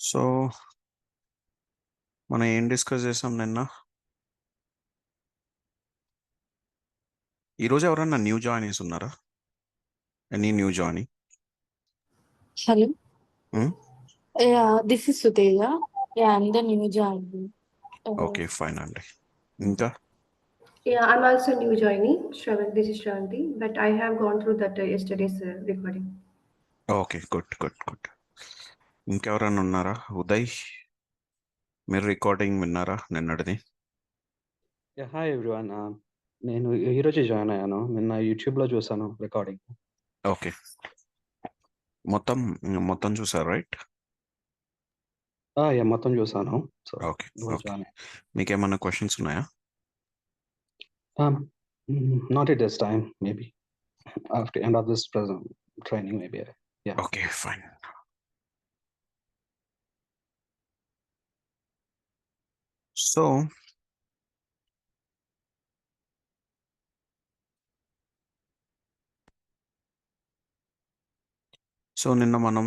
So మనం ఏం discuss చేసాం నిన్న? ఈరోజు ఎవరన్నా న్యూ జాయినీస్ ఉన్నారా? Any new joinee? Hello. Yeah, this is Suteja. Yeah, I'm the new joinee. Okay, fine అండి. ఇంకా Yeah, I'm also new joinee. This is Shravanti, but I have gone through that yesterday's recording. Okay, good good good. ఇంకెవరన్నా ఉన్నారా? ఉదయ్, మీరు recording విన్నారా నిన్నటిది? Hi everyone. నేను ఈరోజు join అయ్యాను. నిన్న యూట్యూబ్లో చూసాను రికార్డింగ్. ఓకే, మొత్తం మొత్తం చూసారు రైట్? మొత్తం చూసాను. So okay okay. మీకేమన్నా క్వశ్చన్స్ ఉన్నాయా? Not at this time, maybe after end of this training maybe. Okay, fine. So నిన్న మనం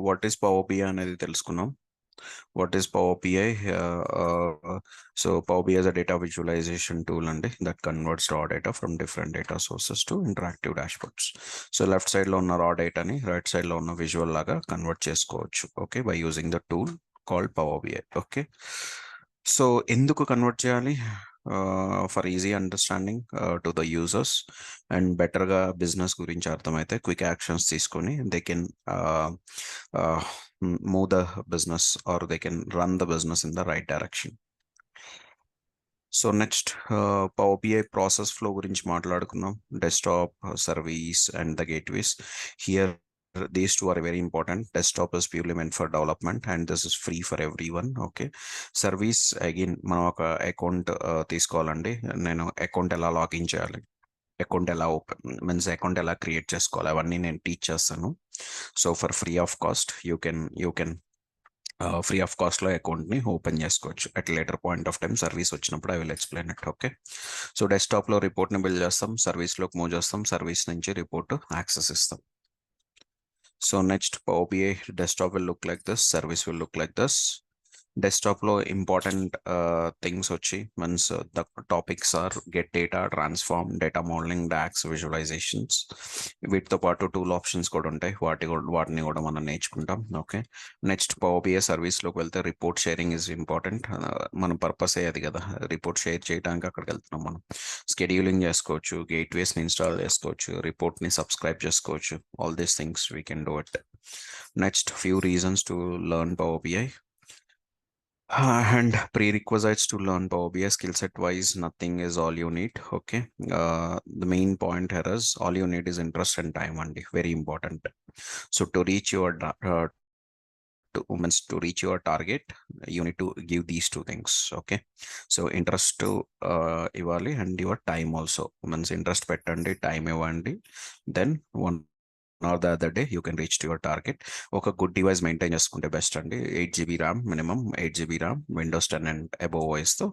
వాట్ ఈస్ పవర్ బిఐ అనేది తెలుసుకున్నాం. What is power BI? So power BI is a data visualization tool అండి that converts raw data from different data sources to interactive dashboards. So left side లో ఉన్న రా డేటాని right side లో ఉన్న visual లాగా కన్వర్ట్ చేసుకోవచ్చు, okay, by using the tool called power BI. Okay, so ఎందుకు కన్వర్ట్ చేయాలి? For easy understanding to the users and బెటర్గా బిజినెస్ గురించి అర్థమైతే క్విక్ యాక్షన్స్ తీసుకొని they can move the business or they can run the business in the right direction. So next power BI process flow గురించి మాట్లాడుకున్నాం. Desktop, service and the gateways. Here these two are very important. Desktop is purely meant for development and this is free for everyone. Okay, service again మనం ఒక account తీసుకోవాలండి. నేను account ఎలా login చేయాలి, account ఎలా open means account ఎలా create చేసుకోవాలి, అవన్నీ నేను టీచ్ చేస్తాను. So for free of cost you can free of కాస్ట్లో అకౌంట్ని ఓపెన్ చేసుకోవచ్చు. At later point of time service వచ్చినప్పుడు I will explain it. Okay, so డెస్క్టాప్లో రిపోర్ట్ని బిల్డ్ చేస్తాం, సర్వీస్లోకి మూవ్ చేస్తాం, సర్వీస్ నుంచి రిపోర్ట్ యాక్సెస్ ఇస్తాం. So next, Power BI desktop will look like this, service will look like this. Desktop లో important things వచ్చి means the topics are get data, transform, data modelling, DAX, visualizations. వీటితో పాటు tool options కూడా ఉంటాయి, వాటిని కూడా మనం నేర్చుకుంటాం. ఓకే, నెక్స్ట్ పవర్ బిఐ సర్వీస్లోకి వెళ్తే రిపోర్ట్ షేరింగ్ ఈజ్ ఇంపార్టెంట్. మన పర్పస్ అది కదా, రిపోర్ట్ షేర్ చేయడానికి అక్కడికి వెళ్తున్నాం మనం. స్కెడ్యూలింగ్ చేసుకోవచ్చు, గేట్వేస్ని ఇన్స్టాల్ చేసుకోవచ్చు, రిపోర్ట్ని సబ్స్క్రైబ్ చేసుకోవచ్చు. All these things we can do it. Next few reasons to learn power BI. And prerequisites to learn Power BI skill set wise, nothing is all you need. Okay, the main point here is all you need is interest and time only, very important. So to reach your to reach your target, you need to give these two things. Okay, so interest to ivali and your time also, means interest pettandi, time ivandi, then one or the other day you can reach to your target. ఒక good device maintain చేసుకుంటే best అండి. 8GB RAM minimum, 8GB RAM, Windows 10 and above ఓఎస్తో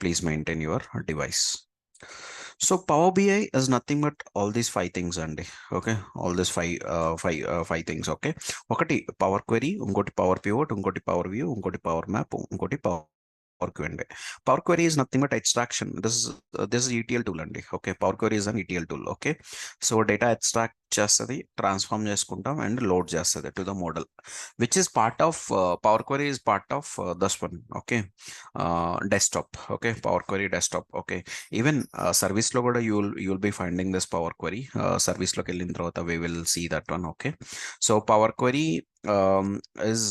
please maintain your device. So power BI is nothing but all these 5 things అండి. Okay, all these five things. Okay, ఒకటి power query, ఇంకోటి power pivot, ఇంకోటి power view, ఇంకోటి power map, ఇంకోటి power Q&A. Power Query is nothing but extraction. This is ETL tool అండి. Okay, power query is an ETL tool. Okay, so data extract చేస్తుంది, transform చేసుకుంటాం and load చేస్తుంది to the model, which is part of power query is part of this one. Okay, desktop. Okay, power query desktop. Okay, even సర్వీస్లో కూడా you'll be finding this power query. సర్వీస్లోకి వెళ్ళిన తర్వాత we will see that one. Okay, so Power Query is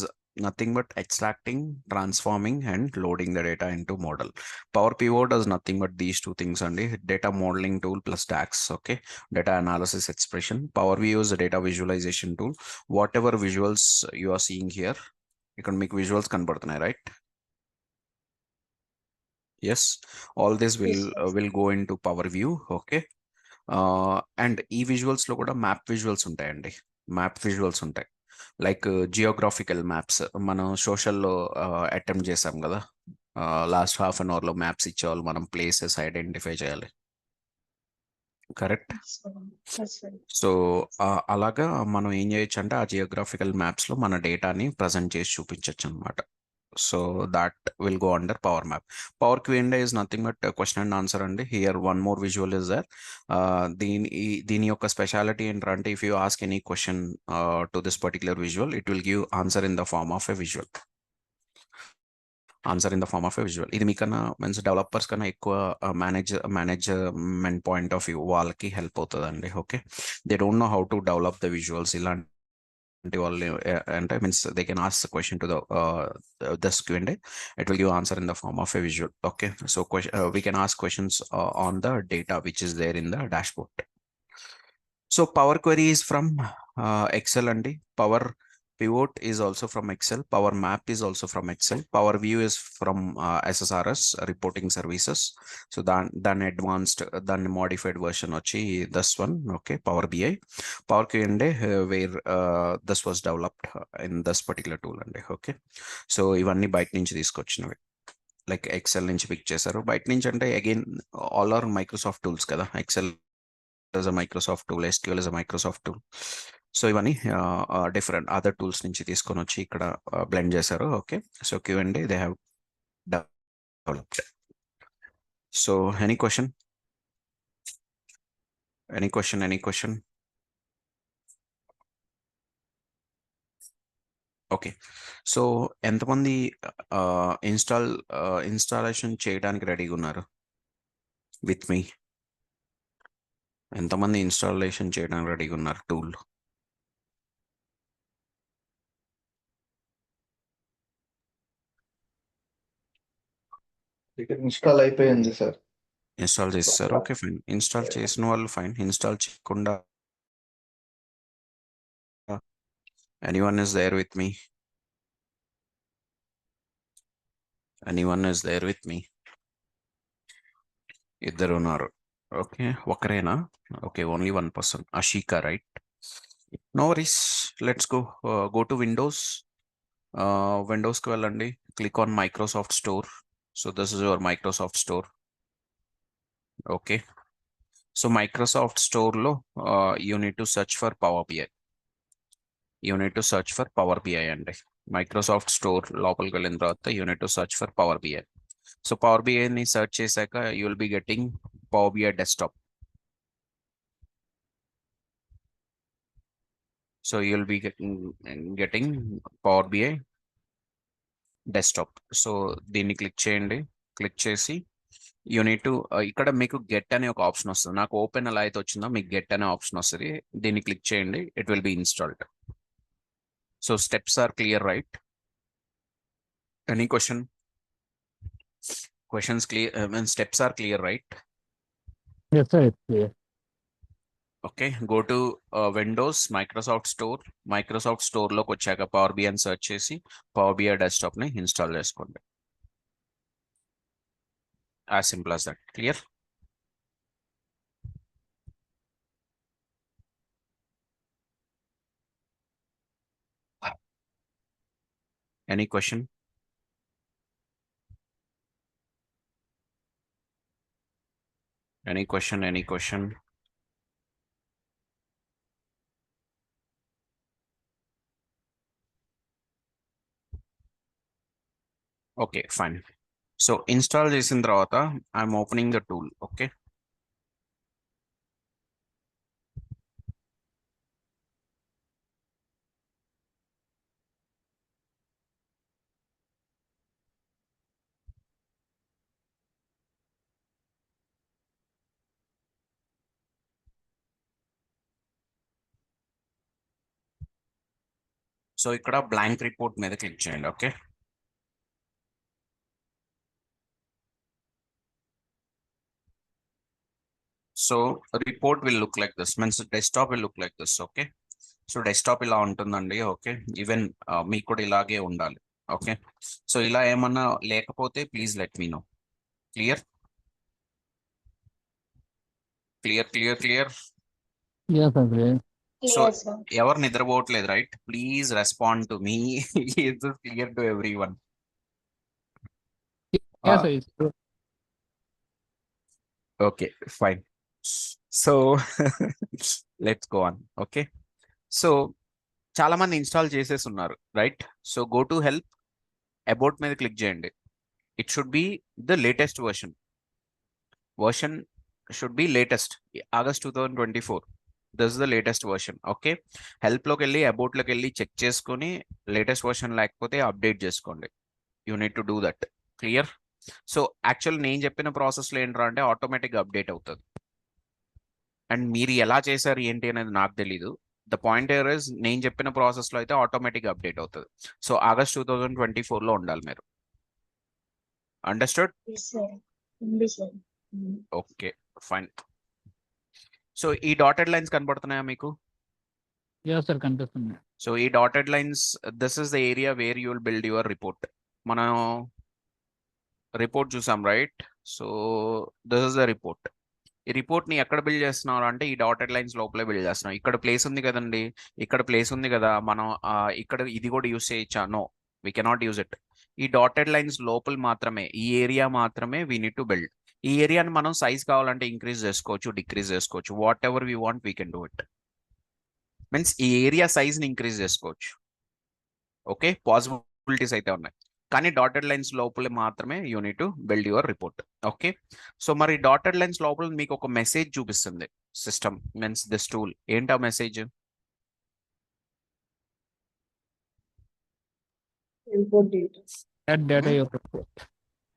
nothing but extracting, transforming and loading the data into model. Power Pivot does nothing but these two things only, data modeling tool plus DAX. Okay, data analysis expression. Power View is a data visualization tool. Whatever visuals you are seeing here, you can make visuals కనబడుతున్నాయి, right? Yes, all this will go into Power View. Okay, and ఈ visuals లో కూడా map visuals ఉంటాయండి. Map visuals ఉంటాయి, like geographical maps. మనం సోషల్లో attempt చేసాం కదా, last half an అవర్లో మ్యాప్స్ ఇచ్చేవాళ్ళు, మనం ప్లేసెస్ ఐడెంటిఫై చేయాలి. కరెక్ట్. సో అలాగా మనం ఏం చేయొచ్చు అంటే ఆ జియోగ్రాఫికల్ మ్యాప్స్ లో మన డేటాని ప్రజెంట్ చేసి చూపించవచ్చు అనమాట. So that will go under power map. Power Q and A is nothing but question and answer అండి. Here one more visual is there. దీని యొక్క స్పెషాలిటీ ఏంటంటే if you ask any question to this particular visual, it will give answer in the form of a visual. Answer in the form of a visual. ఇది మీకన్నా means developers కన్నా ఎక్కువ management point of view వాళ్ళకి help అవుతుందండి. Okay, they don't know how to develop the visuals. ఇలాంటి వాళ్ళు అంటే means they can ask question to this Q&A. It will give answer in the form of a visual. Okay, so we can ask questions on the data which is there in the dashboard. So Power Query is from Excel అండి. Power Pivot is also from Excel. Power Map is also from Excel. Power View is from SSRS, Reporting Services. So దాని advanced, దాని modified version వచ్చి this one. Okay, Power BI. Power Q&A where this was developed in this particular tool అండి. Okay, so ఇవన్నీ బయట నుంచి తీసుకొచ్చినవి, like Excel నుంచి pick చేశారు. బయట నుంచి అంటే again all are Microsoft tools కదా. Excel is a Microsoft tool, SQL is a Microsoft tool. So ఇవన్నీ డిఫరెంట్ అదర్ టూల్స్ నుంచి తీసుకొని వచ్చి ఇక్కడ బ్లెండ్ చేశారు. Okay, so Q&A they have developed. So any question? Okay, so ఎంతమంది installation చేయడానికి రెడీగా ఉన్నారు విత్ మీ? ఎంతమంది ఇన్స్టాలేషన్ చేయడానికి రెడీగా ఉన్నారు టూల్? ఇన్స్టాల్ అయిపోయింది సార్. ఇన్స్టాల్ చేస్తారు. Okay, fine. ఇన్స్టాల్ చేసిన వాళ్ళు ఫైన్. ఇన్స్టాల్ చేయకుండా anyone is there with me? ఇద్దరు ఉన్నారు. ఓకే, ఒకరేనా? Okay, only one person, Ashika, right? No worries, let's go to Windows. విండోస్కి వెళ్ళండి, click on Microsoft Store. So this is your Microsoft Store. Okay, so Microsoft స్టోర్లో you need to search for power BI. అండి Microsoft Store లోపలికి వెళ్ళిన తర్వాత you need to search for power BI. So power బిఐని search చేశాక you will be getting power BI desktop. So you will be getting power BI desktop. So దీన్ని click చేయండి. Click చేసి you need to ఇక్కడ మీకు get అనే ఒక option వస్తుంది. నాకు ఓపెన్ ఎలా అయితే వచ్చిందో మీకు గెట్ అనే ఆప్షన్ వస్తుంది. దీన్ని క్లిక్ చేయండి. It will be installed. So steps are clear, right? Any questions clear? Steps are clear, right? Yes, sir, it's clear. Okay, go to Windows, Microsoft Store లోకి వచ్చాక పవర్ బిఐ అని search చేసి power BI desktop ని install చేసుకోండి. As simple as that. Clear? Any question? Okay, fine. So install చేసిన తర్వాత I'm opening the tool. Okay, so ఇక్కడ blank report మీద క్లిక్ చేయండి. Okay, so report will look like this, means desktop will look like this. Okay, so desktop ఇలా ఉంటుందండి. Okay, even మీకు కూడా ఇలాగే ఉండాలి. ఓకే, సో ఇలా ఏమన్నా లేకపోతే please let me know. Clear? Yes, sir, clear. So ఎవరు నిద్రపోవట్లేదు, right? Please respond to me. It's clear to everyone. Yes, sir, it's clear. Okay, fine. So let's go on. Okay, so చాలా మంది install చేసేసి ఉన్నారు, right? So go to help, about మీద click చేయండి. It should be the latest version should be latest, August 2024. This the latest version. Okay, హెల్ప్లోకి వెళ్ళి అబౌట్లోకి వెళ్ళి చెక్ చేసుకొని లేటెస్ట్ వర్షన్ లేకపోతే అప్డేట్ చేసుకోండి. You need to do that. Clear? So actual నేను చెప్పిన ప్రాసెస్లో ఏంట్రా అంటే ఆటోమేటిక్గా అప్డేట్ అవుతుంది. అండ్ మీరు ఎలా చేశారు ఏంటి అనేది నాకు తెలీదు. ద పాయింట్ ఇస్ నేను చెప్పిన ప్రాసెస్లో అయితే ఆటోమేటిక్గా అప్డేట్ అవుతుంది. సో ఆగస్ట్ 2024లో ఉండాలి మీరు. అండర్స్టూడ్? Yes, sir. ఉంది సార్. Okay, fine. సో ఈ డాటెడ్ లైన్స్ కనబడుతున్నాయా మీకు? Yes, sir. కనిపిస్తుంది. సో ఈ dotted lines, this is the area where you will build your report. మనం రిపోర్ట్ చూసాం, right? So this is the report. ఈ రిపోర్ట్ని ఎక్కడ బిల్డ్ చేస్తున్నారు అంటే ఈ డాటెడ్ లైన్స్ లోపలే బిల్డ్ చేస్తున్నాం. ఇక్కడ ప్లేస్ ఉంది కదండి, ఇక్కడ ప్లేస్ ఉంది కదా, మనం ఇక్కడ ఇది కూడా యూస్ చేయొచ్చా? No, we cannot use it. ఈ డాటెడ్ లైన్స్ లోపల మాత్రమే, ఈ ఏరియా మాత్రమే వీ నీడ్ టు బిల్డ్. ఈ ఏరియాని మనం సైజ్ కావాలంటే ఇంక్రీజ్ చేసుకోవచ్చు, డిక్రీజ్ చేసుకోవచ్చు, what ever we want we can do it. Means ఈ ఏరియా సైజ్ని ఇంక్రీజ్ చేసుకోవచ్చు. ఓకే, పాసిబిలిటీస్ అయితే ఉన్నాయి, కానీ డాటెడ్ లైన్స్ లోపల మాత్రమే you need to build your report. Okay, so మరి డాటెడ్ లైన్స్ లోపల మీకు ఒక మెసేజ్ చూపిస్తుంది సిస్టమ్, మీన్స్ దిస్ టూల్. ఏంటా message? Import data. Add data your report.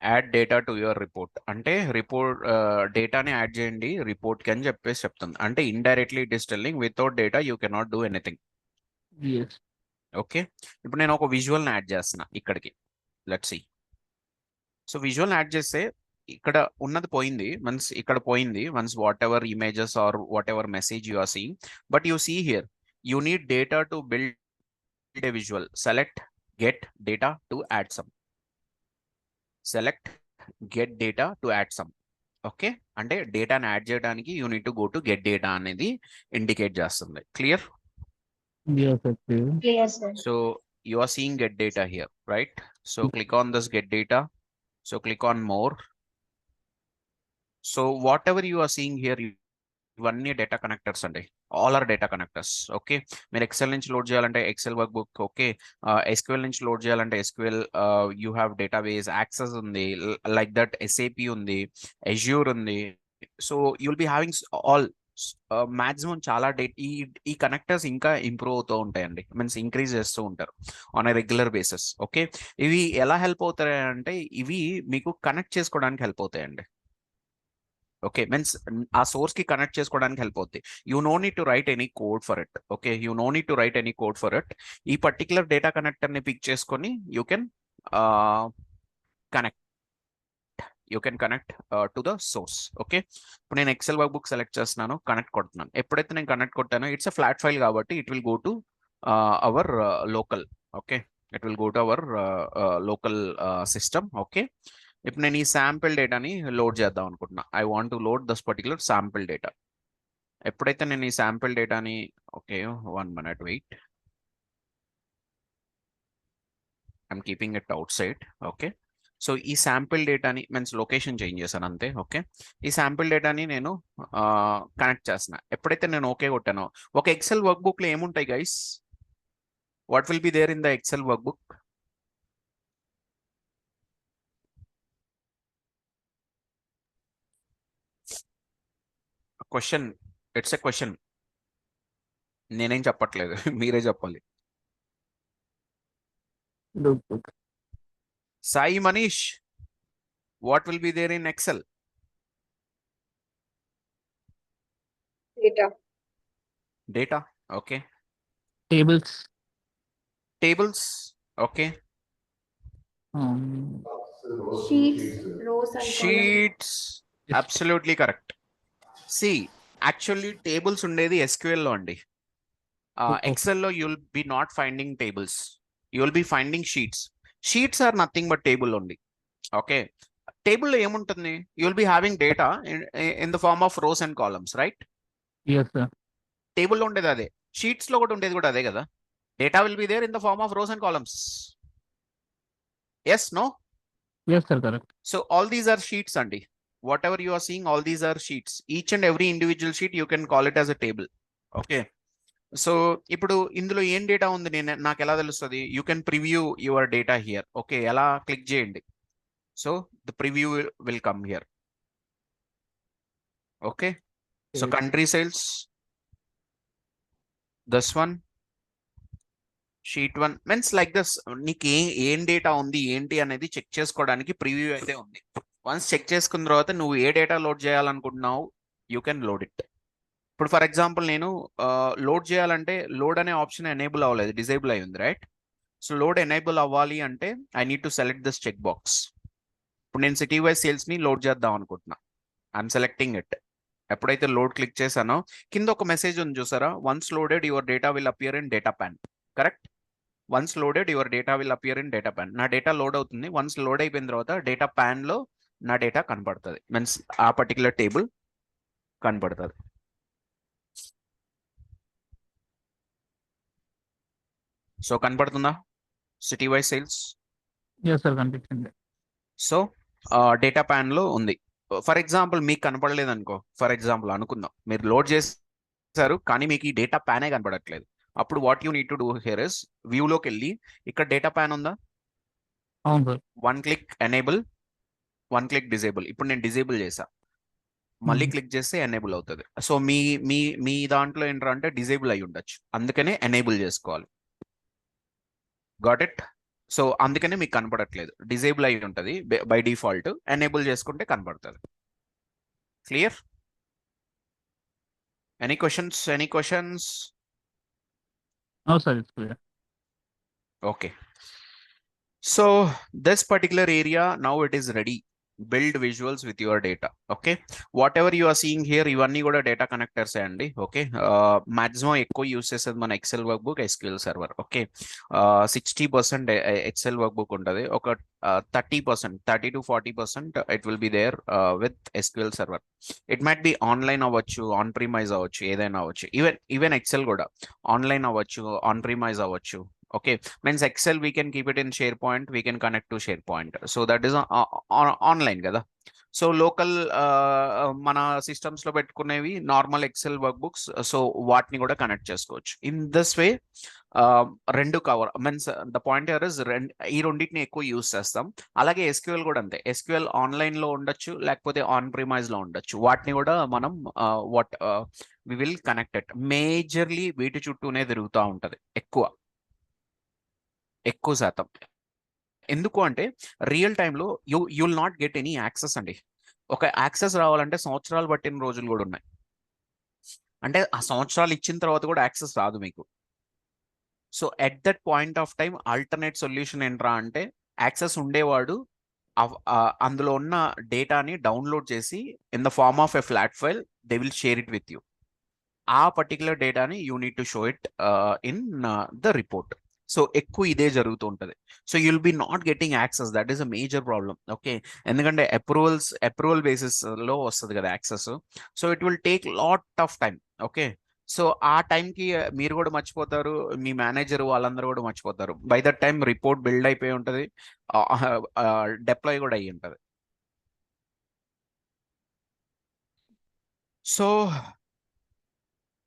Add data to your report అంటే రిపోర్ట్ డేటాని యాడ్ చేయండి రిపోర్ట్కి అని చెప్పేసి చెప్తుంది. అంటే indirectly it is telling without data you cannot do anything. Yes. Okay, ఇప్పుడు నేను ఒక విజువల్ని యాడ్ చేస్తున్నా ఇక్కడికి. Let's see. So visual add చేస్తే ఇక్కడ ఉన్నది పోయింది, వన్స్ ఇక్కడ పోయింది, once whatever images are whatever message you are seeing. But you see here you need data to build a visual. Select get data to add some. Select get data to add some. Okay, అంటే డేటాని add చేయడానికి you need to go to get data అనేది indicate చేస్తుంది. Clear? Yes, sir. Clear. Clear, sir. So you are seeing get data here, right? So click on this get data. So click on more. So whatever you are seeing here, ఇవన్నీ data connectors అండి. All are data connectors. Okay, మీరు Excel నుంచి load చేయాలంటే Excel work book. Okay, SQL నుంచి load చేయాలంటే SQL, you have database access ఉంది, like that SAP ఉంది, Azure ఉంది. So you will be having all maximum చాలా ఈ కనెక్టర్స్ ఇంకా ఇంప్రూవ్ అవుతూ ఉంటాయండి, మీన్స్ ఇంక్రీజ్ చేస్తూ ఉంటారు on a regular basis. Okay, ఇవి ఎలా హెల్ప్ అవుతాయి అంటే ఇవి మీకు కనెక్ట్ చేసుకోవడానికి హెల్ప్ అవుతాయండి. ఓకే, మీన్స్ ఆ సోర్స్ కి కనెక్ట్ చేసుకోవడానికి హెల్ప్ అవుతుంది. You no need to write any code for it. Okay, you no need to write any code for it. ఈ పర్టికులర్ డేటా కనెక్టర్ ని పిక్ చేసుకొని you can connect to the source. Okay, ఇప్పుడు నేను Excel work book select చేస్తున్నాను, connect కొడుతున్నాను. ఎప్పుడైతే నేను connect కొట్టానో ఇట్స్ అ ఫ్లాట్ ఫైల్ కాబట్టి it will go to our local. Okay, it will go to our local system. Okay, ఇప్పుడు నేను ఈ శాంపిల్ డేటాని లోడ్ చేద్దాం అనుకుంటున్నా. I want to load this particular sample data. ఎప్పుడైతే నేను ఈ శాంపిల్ డేటాని, okay 1 minute wait, I'm keeping it outside. Okay, so ఈ శాంపిల్ డేటాని మీన్స్ లొకేషన్ చేంజ్ చేశాను అంతే. ఓకే, ఈ శాంపిల్ డేటాని నేను కనెక్ట్ చేస్తున్నా. ఎప్పుడైతే నేను ఓకే కొట్టానో, ఒక ఎక్సెల్ వర్క్ బుక్లో ఏముంటాయి guys? What will be there in the Excel work book? Question, it's a question, నేనేం చెప్పట్లేదు, మీరే చెప్పాలి. Notebook. Sai Manish, what will be there in Excel? Data. Data. Okay, Tables. Tables. Okay, Sheets, rows and columns. Sheets. Absolutely correct. See actually tables ఉండేది SQL లో అండి. ఎక్సెల్లో you will be not finding tables, you will be finding sheets. Sheets are nothing but table only. Okay, టేబుల్లో ఏముంటుంది? You will be having data in the form of rows and columns, right? Yes, sir. టేబుల్లో ఉండేది అదే, sheets లో కూడా ఉండేది కూడా అదే కదా. Data will be there in the form of rows and columns. Yes, no? Yes, sir. Correct. So all these are sheets అండి. whatever you are seeing, all these are sheets. Each and every individual sheet you can call it as a table. Okay. So ఇప్పుడు ఇందులో ఏం data ఉంది నాకు ఎలా తెలుస్తుంది? You can preview your data here. Okay, ఎలా click చేయండి. So the preview will come here. Okay, so country sales, this one, sheet 1 means like this. నీకు ఏం డేటా ఉంది ఏంటి అనేది చెక్ చేసుకోవడానికి ప్రివ్యూ అయితే ఉంది. వన్స్ చెక్ చేసుకున్న తర్వాత నువ్వు ఏ డేటా లోడ్ చేయాలనుకుంటున్నావు, యూ కెన్ లోడ్ ఇట్. ఇప్పుడు ఫర్ ఎగ్జాంపుల్ నేను లోడ్ చేయాలంటే లోడ్ అనే ఆప్షన్ ఎనేబుల్ అవ్వలేదు, డిజేబుల్ అయి ఉంది, రైట్? సో లోడ్ ఎనేబుల్ అవ్వాలి అంటే I need to select this check box. ఇప్పుడు నేను సిటీ వైజ్ సేల్స్ని లోడ్ చేద్దాం అనుకుంటున్నా. I'm selecting it. ఎప్పుడైతే లోడ్ క్లిక్ చేశానో కింద ఒక మెసేజ్ ఉంది చూసారా, once loaded your data will appear in data pane. Correct, once loaded your data will appear in data pane. నా డేటా లోడ్ అవుతుంది. వన్స్ లోడ్ అయిపోయిన తర్వాత డేటా ప్యాన్లో నా డేటా కనపడుతుంది, మీన్స్ ఆ పర్టికులర్ టేబుల్ కనపడుతుంది. సో కనపడుతుందా city wise sales? Yes, sir. కనిపించింది. సో డేటా ప్యాన్లో ఉంది. ఫర్ ఎగ్జాంపుల్ మీకు కనపడలేదు అనుకో, ఫర్ ఎగ్జాంపుల్ అనుకుందాం మీరు లోడ్ చేశారు కానీ మీకు ఈ డేటా ప్యానే కనపడట్లేదు. అప్పుడు what you need to do here is, వ్యూలోకి వెళ్ళి ఇక్కడ డేటా ప్యాన్ ఉందా, అవును sir. 1 click enable, 1 click disable. ఇప్పుడు నేను డిజేబుల్ చేసా, మళ్ళీ క్లిక్ చేస్తే ఎనేబుల్ అవుతుంది. సో మీ మీ మీ దాంట్లో ఏంటంటే డిజేబుల్ అయి ఉండొచ్చు, అందుకనే ఎనేబుల్ చేసుకోవాలి. Got it? సో అందుకనే మీకు కనపడట్లేదు, డిజేబుల్ అయి ఉంటుంది బై డిఫాల్ట్. ఎనేబుల్ చేసుకుంటే కనపడుతుంది. Clear? Any questions? Any questions? అవును sir, it's clear. Okay. So this particular area now it is ready. Build visuals with your data. Okay. Whatever you are seeing here, ఇవన్నీ కూడా data connectors అండి. Okay, maximum ఎక్కువ use చేసేది మన Excel work book, SQL Server. Okay, 60% Excel work book ఉంటుంది. ఒక 30%, 30 to 40% it will be there with SQL Server. It might be online అవ్వచ్చు, on premise అవ్వచ్చు, ఏదైనా అవ్వచ్చు. ఈవెన్ ఎక్సెల్ కూడా ఆన్లైన్ అవ్వచ్చు, ఆన్ ప్రిమైజ్ అవ్వచ్చు. Okay, means Excel we can keep it in SharePoint, we can connect to SharePoint. So that is online కదా. So local మన సిస్టమ్స్లో పెట్టుకునేవి normal Excel work books, so వాటిని కూడా కనెక్ట్ చేసుకోవచ్చు. ఇన్ దిస్ వే రెండు cover means the point here is ఈ రెండింటిని ఎక్కువ యూస్ చేస్తాం. అలాగే ఎస్క్యూఎల్ కూడా అంతే. ఎస్క్యూఎల్ ఆన్లైన్లో ఉండొచ్చు, లేకపోతే ఆన్ ప్రిమైజ్లో ఉండొచ్చు. వాటిని కూడా మనం we will connect it. Majorly వీటి చుట్టూనే తిరుగుతూ ఉంటుంది ఎక్కువ శాతం. ఎందుకు అంటే రియల్ టైంలో you will not get any access అండి. ఒక యాక్సెస్ రావాలంటే సంవత్సరాలు పట్టిన రోజులు కూడా ఉన్నాయి. అంటే ఆ సంవత్సరాలు ఇచ్చిన తర్వాత కూడా యాక్సెస్ రాదు మీకు. So at that point of time alternate solution ఏంట్రా అంటే, యాక్సెస్ ఉండేవాడు అందులో ఉన్న డేటాని డౌన్లోడ్ చేసి in the form of a flat file they will share it with you. ఆ పర్టికులర్ డేటాని you need to show it in the report. So ఎక్కువ ఇదే జరుగుతూ ఉంటుంది. So you'll be not getting access. That is a major problem. Okay, ఎందుకంటే approval basis లో వస్తుంది కదా access. So it will take lot of time. Okay, so ఆ టైంకి మీరు కూడా మర్చిపోతారు, మీ మేనేజర్ వాళ్ళందరూ కూడా మర్చిపోతారు. By that time report build అయిపోయి ఉంటుంది, డిప్లాయ్ కూడా అయ్యి ఉంటుంది. సో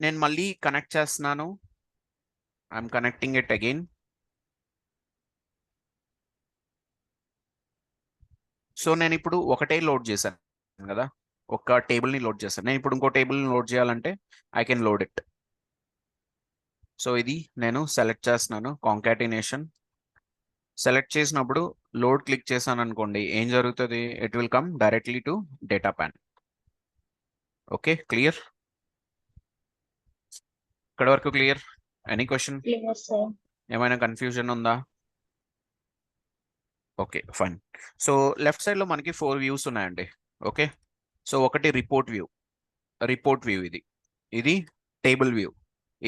నేను మళ్ళీ కనెక్ట్ చేస్తున్నాను. I'm connecting it again. So నేను ఇప్పుడు ఒకటే లోడ్ చేశాను కదా, ఒక టేబుల్ని లోడ్ చేశాను. నేను ఇప్పుడు ఇంకో టేబుల్ని లోడ్ చేయాలంటే I can load it. So ఇది నేను సెలెక్ట్ చేస్తున్నాను, కాంకాటినేషన్. సెలెక్ట్ చేసినప్పుడు లోడ్ క్లిక్ చేశాను అనుకోండి, ఏం జరుగుతుంది? It will come directly to data pane. Okay, clear? ఇక్కడ వరకు clear? Any question? Clear sir. ఏమైనా కన్ఫ్యూజన్ ఉందా? Okay, fine. సో లెఫ్ట్ సైడ్లో మనకి 4 వ్యూస్ ఉన్నాయండి. ఓకే, సో ఒకటి రిపోర్ట్ వ్యూ, ఇది టేబుల్ వ్యూ,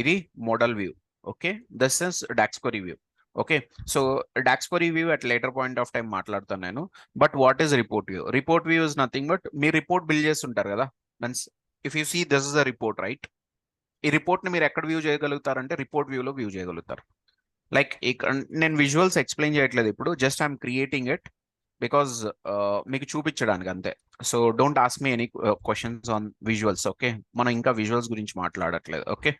ఇది model view. Okay, this is DAX query view. Okay, so DAX query view at later point of time మాట్లాడుతాను నేను. But what is report view? Report view is nothing but మీరు report build చేస్తుంటారు కదా. Means if you see this is a report, right? ఈ రిపోర్ట్ని మీరు ఎక్కడ view చేయగలుగుతారంటే రిపోర్ట్ వ్యూలో వ్యూ చేయగలుగుతారు. లైక్ ఇక్కడ నేను విజువల్స్ ఎక్స్ప్లెయిన్ చేయట్లేదు ఇప్పుడు, just I'm creating it. Because మీకు చూపించడానికి అంతే. So don't ask me any questions on visuals. Okay, మనం ఇంకా విజువల్స్ గురించి మాట్లాడట్లేదు. ఓకే,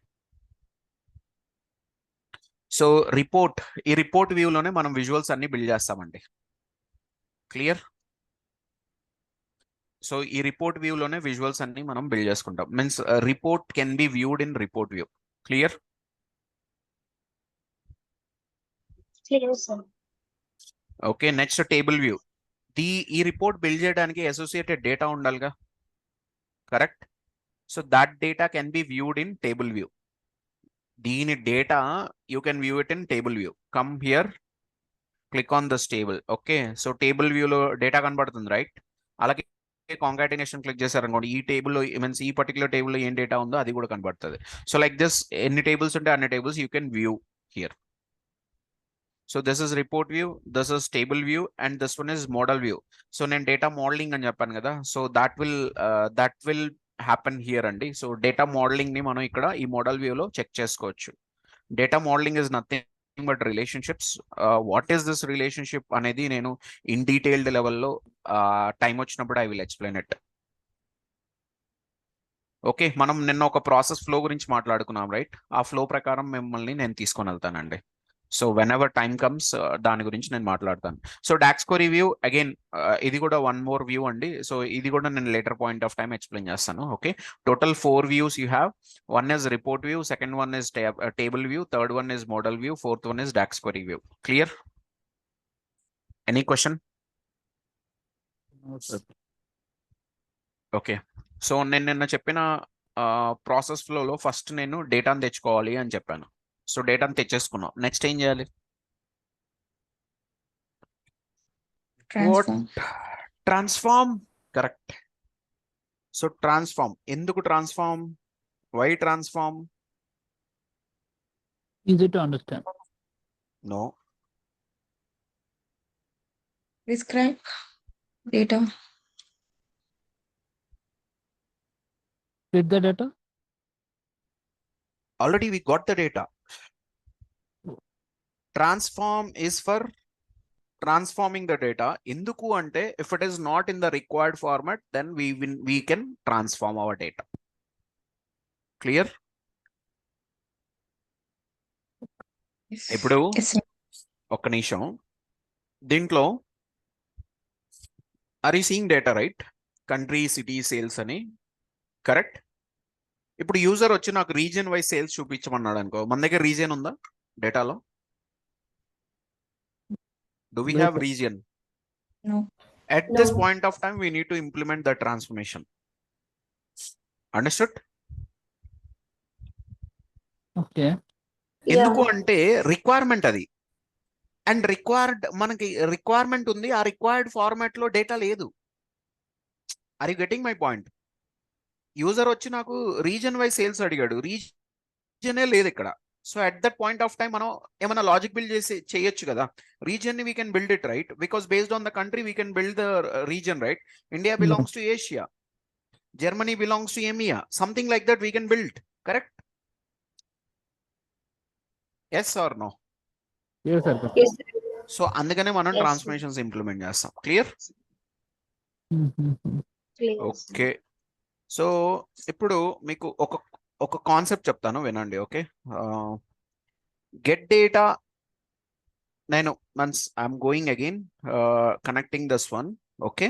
సో ఈ రిపోర్ట్ వ్యూలోనే మనం విజువల్స్ అన్ని బిల్డ్ చేస్తామండి. క్లియర్? సో ఈ రిపోర్ట్ వ్యూలోనే విజువల్స్ అన్ని మనం బిల్డ్ చేసుకుంటాం. Means report can be viewed in report view. Clear? Clear, sir. Okay, next table view. ఈ రిపోర్ట్ బిల్డ్ చేయడానికి అసోసియేటెడ్ డేటా ఉండాలిగా, correct? So that data can be viewed in table view. దీని data you can view it in table view. Come here, click on this table. Okay, so table వ్యూలో data కనబడుతుంది, right? అలాగే కాంకాటినేషన్ click చేశారనుకోండి, ఈ టేబుల్లో means ఈ particular టేబుల్లో ఏం డేటా ఉందో అది కూడా కనబడుతుంది. సో లైక్ దిస్, ఎన్ని టేబుల్స్ ఉంటే అన్ని tables you can view here. So this is report view, this is table view, and this one is model view. So నేను డేటా మోడలింగ్ అని చెప్పాను కదా, so that will happen here అండి. So data modelling ని మనం ఇక్కడ ఈ model వ్యూలో చెక్ చేసుకోవచ్చు. Data modelling is nothing but relationships. What is this relationship అనేది నేను ఇన్ డీటెయిల్డ్ లెవెల్లో టైం వచ్చినప్పుడు I will explain it. Okay, మనం నిన్న ఒక ప్రాసెస్ ఫ్లో గురించి మాట్లాడుకున్నాం, రైట్? ఆ ఫ్లో ప్రకారం మిమ్మల్ని నేను తీసుకొని వెళ్తానండి. So whenever time comes దాని గురించి నేను మాట్లాడతాను. So DAX query view again, ఇది కూడా వన్ మోర్ వ్యూ అండి. సో ఇది కూడా నేను later point of time explain చేస్తాను. Okay, total 4 views you have. One is report view, second one is table view, third one is model view, fourth one is DAX query view. Clear? Any question? No, sir. Okay, so నేను నిన్న చెప్పిన process ఫ్లోలో first నేను డేటాను తెచ్చుకోవాలి అని చెప్పాను. So డేటాను తెచ్చేసుకున్నాం. నెక్స్ట్ ఏం చేయాలి? Transform. Transform. Correct. So transform. ఎందుకు transform? Why transform? Easy to understand. No. Describe data. Read the data. Already we got the data. Transform is for transforming the data. Enduku ante if it is not in the required format, then we can transform our data. Clear? Yes. ఇప్పుడు Yes, sir. ఒక్క నిమిషం. దీంట్లో are you seeing data, right? Country, city, sales అని, correct? ఇప్పుడు user వచ్చి నాకు region wise sales చూపించమన్నాడు అనుకో, మన దగ్గర రీజియన్ ఉందా డేటాలో? Do we No, have sir. region? No. At this No. point of time, we need to implement the transformation. Understood? Okay. ఎందుకు Yeah. అంటే రిక్వైర్మెంట్ అది, అండ్ మనకి రిక్వైర్మెంట్ ఉంది, ఆ రిక్వైర్డ్ ఫార్మాట్ లో డేటా లేదు. Are you getting my point? User వచ్చి నాకు రీజన్ వైజ్ సేల్స్ అడిగాడు, రీజనే లేదు ఇక్కడ. So at that point of time మనం ఏమైనా లాజిక్ బిల్డ్ చేయొచ్చు కదా. రీజన్ ని we can build it, right? Because based on the country we can build the region, right? India belongs to Asia, Germany belongs to EMEA, something like that we can build, correct? Yes or no? Yes, sir. Yes, sir. So అందుకనే మనం Yes, sir. Transformations implement చేస్తాం. Clear? Clear. Okay, so ఇప్పుడు మీకు ఒక concept చెప్తాను, వినండి. Okay, get data. నేను once I'm going again connecting this one. Okay,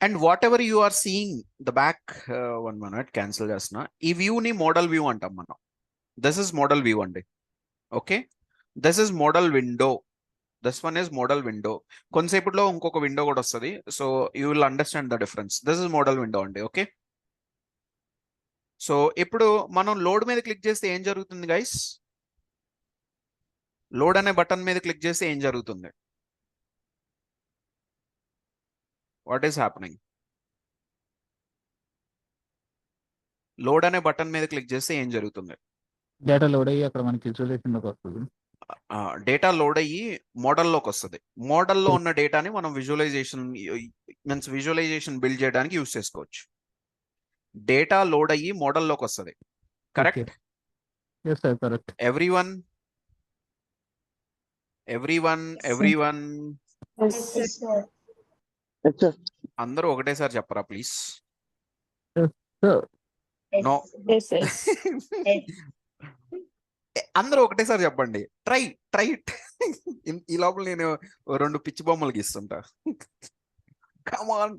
and whatever you are seeing the back, 1 minute cancel చేస్తున్నా. ఈ వ్యూని మోడల్ వ్యూ అంటాం మనం. దిస్ ఇస్ మోడల్ వ్యూ అండి. Okay, this is model window. This one is model window. కొంతసేపట్లో ఇంకొక window కూడా వస్తుంది. So you will understand the difference. This is model window అండి. ఓకే, సో ఇప్పుడు మనం లోడ్ మీద క్లిక్ చేస్తే ఏం జరుగుతుంది గైస్? లోడ్ అనే బటన్ మీద క్లిక్ చేస్తే ఏం జరుగుతుంది? What is happening? లోడ్ అనే బటన్ మీద క్లిక్ చేస్తే ఏం జరుగుతుంది? డేటా లోడ్ అయ్యి అక్కడ మనకి విజువలైజేషన్ లోకి వస్తుంది. డేటా లోడ్ అయ్యి మోడల్లోకి వస్తుంది. మోడల్లో ఉన్న డేటాని మనం విజువలైజేషన్ బిల్డ్ చేయడానికి యూస్ చేసుకోవచ్చు. డేటా లోడ్ అయ్యి మోడల్లోకి వస్తుంది, correct? Yes, sir. Correct. Everyone everyone Yes, sir. Yes, sir. అందరూ ఒకటేసారి చెప్పరా ప్లీజ్? సో Yes, నో. Yes, yes. yes. అందరూ ఒకటేసారి చెప్పండి. Try it. ఈ లోపల నేను ఓ 2 పిచ్చి బొమ్మలు గీస్తుంటా. Come on.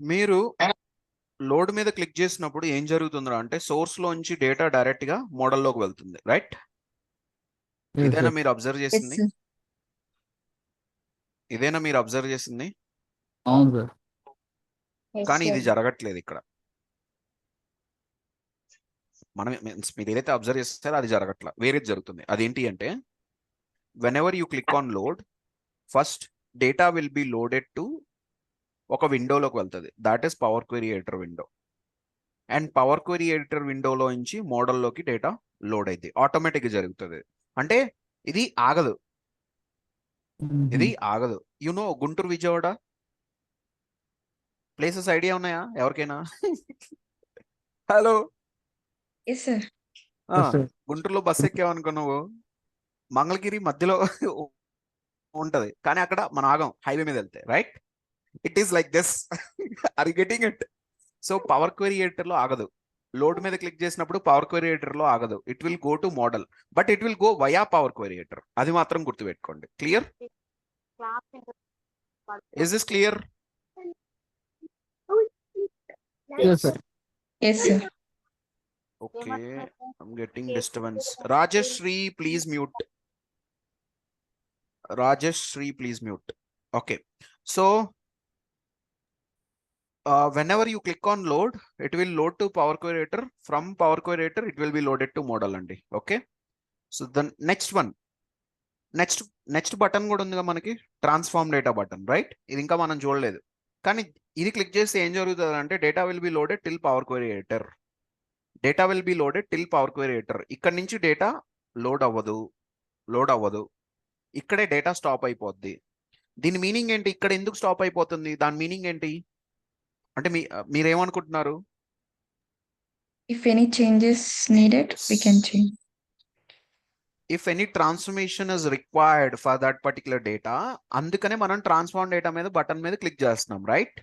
మీరు లోడ్ మీద క్లిక్ చేసినప్పుడు ఏం జరుగుతుందో అంటే సోర్స్ లోంచి డేటా డైరెక్ట్ గా మోడల్లోకి వెళ్తుంది, రైట్? ఇదేనా మీరు అబ్జర్వ్ Yes, చేసింది? sir. ఇదేనా మీరు అబ్జర్వ్ చేసింది? అవును సార్. Yes, కానీ ఇది sir. జరగట్లేదు ఇక్కడ. మనం మీరు ఏదైతే అబ్జర్వ్ చేస్తారో అది జరగట్లా, వేరేది జరుగుతుంది. అదేంటి అంటే when ever you click on load, first data will be loaded to ఒక విండోలోకి వెళ్తుంది. That is power query editor window. And power query editor విండోలో నుంచి మోడల్లోకి డేటా లోడ్ అయితే ఆటోమేటిక్గా జరుగుతుంది. అంటే ఇది ఆగదు, ఇది ఆగదు. You know Guntur Vijayawada places idea ఉన్నాయా ఎవరికైనా? హలో. Yes, sir. గుంటూరులో బస్ ఎక్కామనుకున్నావు, మంగళగిరి మధ్యలో ఉంటది, కానీ అక్కడ మనం ఆగం, హైవే మీద వెళ్తే, right? It is like this. Are you getting it? So Power query editor లో ఆగదు. లోడ్ మీద క్లిక్ చేసినప్పుడు పవర్ క్వెరీ ఎడిటర్ లో ఆగదు. It will go to model, but it will go via Power query editor. అది మాత్రం గుర్తుపెట్టుకోండి. Clear? Is this clear? Yes, sir. Yes, sir. Okay, I'm getting disturbance. Rajashri please mute. Rajeshri, please mute. Okay, so whenever you click on load, it will load to Power Query Editor. From Power Query Editor, it will be loaded to model andi. Okay, so the next one, next button కూడా ఉందిగా మనకి, transform data button, right? ఇది ఇంకా మనం చూడలేదు, కానీ ఇది click చేస్తే ఏం జరుగుతుంది అంటే data will be loaded till power query editor. Data will be loaded till power query editor. ఇక్కడ నుంచి డేటా లోడ్ అవ్వదు, ఇక్కడే డేటా స్టాప్ అయిపోద్ది. దీని మీనింగ్ ఏంటి? ఇక్కడ ఎందుకు స్టాప్ అయిపోతుంది? దాని మీనింగ్ ఏంటి అంటే మీరేమనుకుంటున్నారు? If any changes needed, we can change. If any transformation is required for that particular data, అందుకనే మనం ట్రాన్స్ఫార్మ్ డేటా మీద బటన్ మీద క్లిక్ చేస్తున్నాం, రైట్?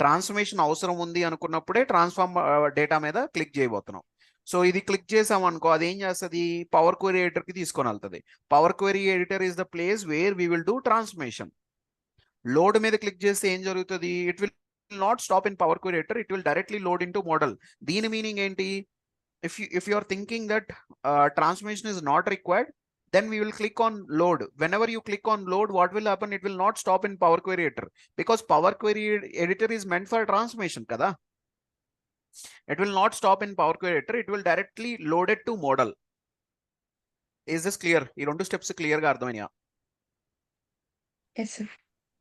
ట్రాన్స్ఫర్మేషన్ అవసరం ఉంది అనుకున్నప్పుడే ట్రాన్స్ఫార్మ్ డేటా మీద క్లిక్ చేయబోతున్నాం. సో ఇది క్లిక్ చేసాం అనుకో, అది ఏం చేస్తుంది? పవర్ క్వెరీ ఎడిటర్ కి తీసుకొని వెళ్తుంది. Power query editor is the place where we will do transformation. Load మీద క్లిక్ చేస్తే ఏం జరుగుతుంది? It will not stop in power query editor, it will directly load in to model. దీని meaning ఏంటి? if you are thinking that transformation is not required, then we will click on load. Whenever you click on load, what will happen? It will not stop in Power Query Editor, because Power Query Editor is meant for transformation kada. It will not stop in Power Query Editor, it will directly load it to model. Is this clear? ఈ 2 steps clear గా అర్థమైనా? Yes, sir.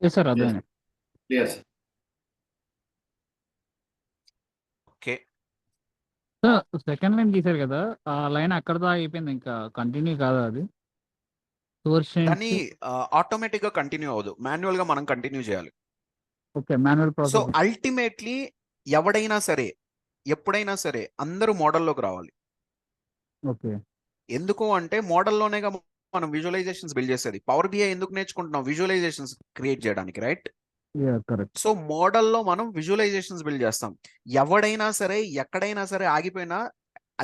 Yes, sir. అర్థమైంది. Yes. Okay, second line తీశారు కదా, ఆ line అక్కడతో అయిపోయింది, ఇంకా కంటిన్యూ కాదా అది? సోర్స్ కానీ ఆటోమేటిక్ గా కంటిన్యూ అవ్వదు, మాన్యువల్ గా మనం కంటిన్యూ చేయాలి. Okay, manual so process. Ultimately ఎవడైనా సరే ఎప్పుడైనా సరే అందరూ మోడల్లోకి రావాలి. ఓకే. ఎందుకు అంటే మోడల్లోనేగా మనం విజువలైజేషన్స్ బిల్డ్ చేసేది. పవర్ బిఐ ఎందుకు నేర్చుకుంటున్నాం? విజువలైజేషన్స్ క్రియేట్ చేయడానికి, రైట్? కరెక్ట్. సో మోడల్లో మనం విజువలైజేషన్స్ బిల్డ్ చేస్తాం. ఎవడైనా సరే ఎక్కడైనా సరే ఆగిపోయినా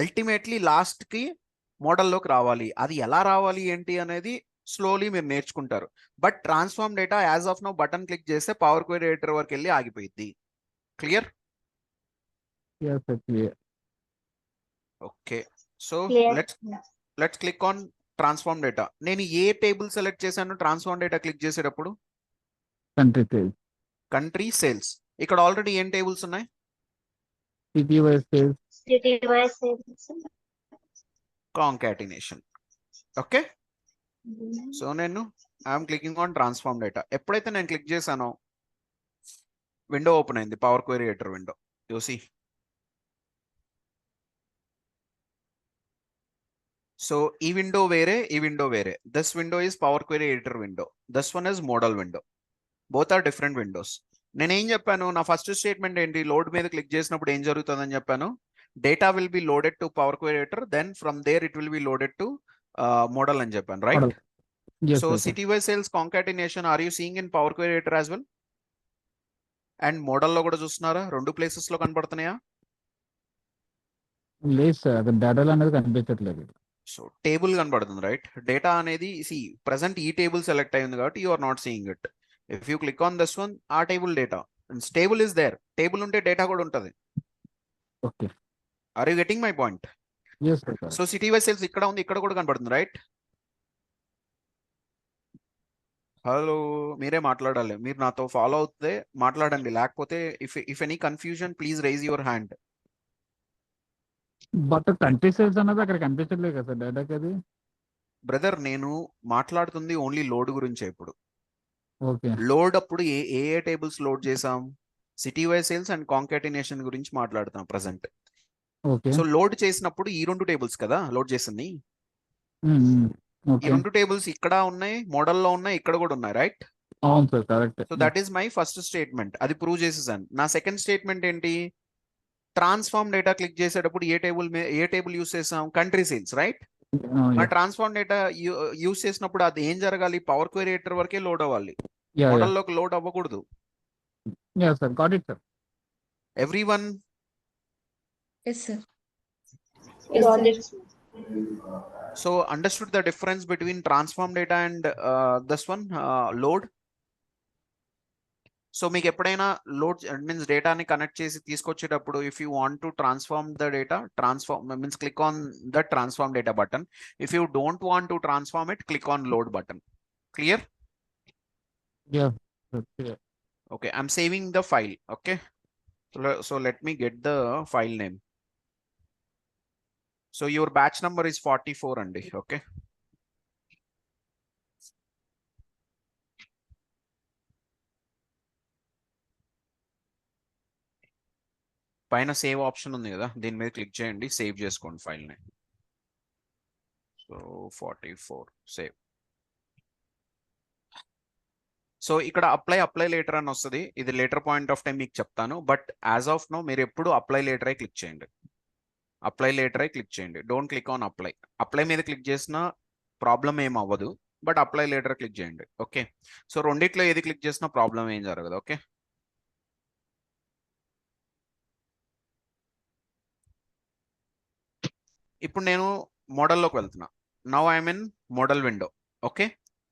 అల్టిమేట్లీ లాస్ట్ కి మోడల్లోకి రావాలి. అది ఎలా రావాలి ఏంటి అనేది స్లోలీ మీరు నేర్చుకుంటారు. But transform data as of now button click చేస్తే పవర్ క్వెరీ ఎడిటర్ వరకు వెళ్ళి ఆగిపోయింది. Clear? Okay, so let's click on transform data. నేను ఏ టేబుల్ సెలెక్ట్ చేశాను ట్రాన్స్ఫార్మ్ డేటా క్లిక్ చేసేటప్పుడు? Country sales. ఇక్కడ ఆల్రెడీ ఏం టేబుల్స్ ఉన్నాయి? కాంకాటినేషన్. ఓకే, సో నేను I'm clicking on transform data. ఎప్పుడైతే నేను క్లిక్ చేశానో విండో ఓపెన్ అయింది, Power query editor window. You see, so ఈ విండో వేరే, ఈ విండో వేరే. This window is power query editor window, this one is model window. Both are different windows. నేనేం చెప్పాను, నా ఫస్ట్ స్టేట్మెంట్ ఏంటి, లోడ్ మీద క్లిక్ చేసినప్పుడు ఏం జరుగుతుందని చెప్పాను, data will be loaded to power query editor, then from there it will be loaded to model అని చెప్పాను, right? Model. Yes, so sir, sir. City wise sales concatenation are you seeing in power query editor as well? And మోడల్లో కూడా చూస్తున్నారా, 2 places లో కనపడుతున్నాయా? లేదు sir, అక్కడ డేటాలు అనేది కనిపించట్లేదు. సో టేబుల్ కనబడుతుంది, రైట్? డేటా అనేది ప్రెసెంట్ ఈ టేబుల్ సెలెక్ట్ అయింది కాబట్టి you are not seeing it. If you click on this one, ఆ table data, table is there. Table ఉంటే డేటా కూడా ఉంటుంది. Okay. Are you getting my point? Yes sir. So city wise sales ఇక్కడ ఉంది, ఇక్కడ కూడా కనబడుతుంది, రైట్? హలో, మీరే మాట్లాడాలి, మీరు నాతో ఫాలో అవుతే మాట్లాడండి, లేకపోతే if any confusion please rise your hand. But country sales అన్నది అక్కడ కనిపించట్లేదు కదా సార్ డేటాకి అది. బ్రదర్, నేను మాట్లాడుతుంది ఓన్లీ లోడ్ గురించే. ఇప్పుడు ఓకే. లోడ్ అప్పుడు ఏ ఏ టేబుల్స్ లోడ్ చేసాం, సిటీ వైజ్ సేల్స్ అండ్ కాంకాటినేషన్ గురించి మాట్లాడుతాం ప్రజెంట్. ఓకే. సో లోడ్ చేసినప్పుడు ఈ 2 టేబుల్స్ కదా లోడ్ చేసింది. ఈ ఓకే. 2 టేబుల్స్ ఇక్కడ ఉన్నాయి, మోడల్లో ఉన్నాయి, ఇక్కడ కూడా ఉన్నాయి, రైట్? అవును sir, correct. So that is my first statement, అది ప్రూవ్ చేసేసాను. నా సెకండ్ స్టేట్మెంట్ ఏంటి, ట్రాన్స్ఫార్మ్ డేటా క్లిక్ చేసేటప్పుడు ఏ టేబుల్ యూస్ చేసాం, కంట్రీ సేల్స్, రైట్? మన ట్రాన్స్ఫార్మ్ డేటా యూస్ చేసినప్పుడు అది ఏం జరగాలి, పవర్ క్వెరీ ఎడిటర్ వరకే లోడ్ అవ్వాలి, మోడల్లోకి లోడ్ అవ్వకూడదు. Sir, got it sir. Everyone? Yes, sir. Yes, sir. So understood the difference between transform data and this one load? So మీకు ఎప్పుడైనా లోడ్ మీన్స్ డేటాని కనెక్ట్ చేసి తీసుకొచ్చేటప్పుడు if you want to transform the data, transform means click on the transform data button. If you don't want to transform it, click on load button. Clear? Okay, I'm saving the file. Okay, so let me get the file name. So your batch number is 44 andi. Okay, పైన save option ఉంది కదా, దీని మీద click చేయండి, save చేసుకోండి file ని. So 44 save. So ఇక్కడ apply later అని వస్తుంది, ఇది లేటర్ పాయింట్ ఆఫ్ టైం మీకు చెప్తాను. బట్ యాజ్ ఆఫ్ నో మీరు ఎప్పుడు అప్లై లేటర్ అయి క్లిక్ చేయండి, అప్లై లేటర్ అయి క్లిక్ చేయండి. Don't click on apply. Apply మీద క్లిక్ చేసిన ప్రాబ్లం ఏం అవ్వదు, బట్ అప్లై లేటర్ క్లిక్ చేయండి. ఓకే, సో రెండిట్లో ఏది క్లిక్ చేసినా ప్రాబ్లం ఏం జరగదు. ఓకే, ఇప్పుడు నేను మోడల్లోకి వెళ్తున్నా. Now I'm in model window. Okay,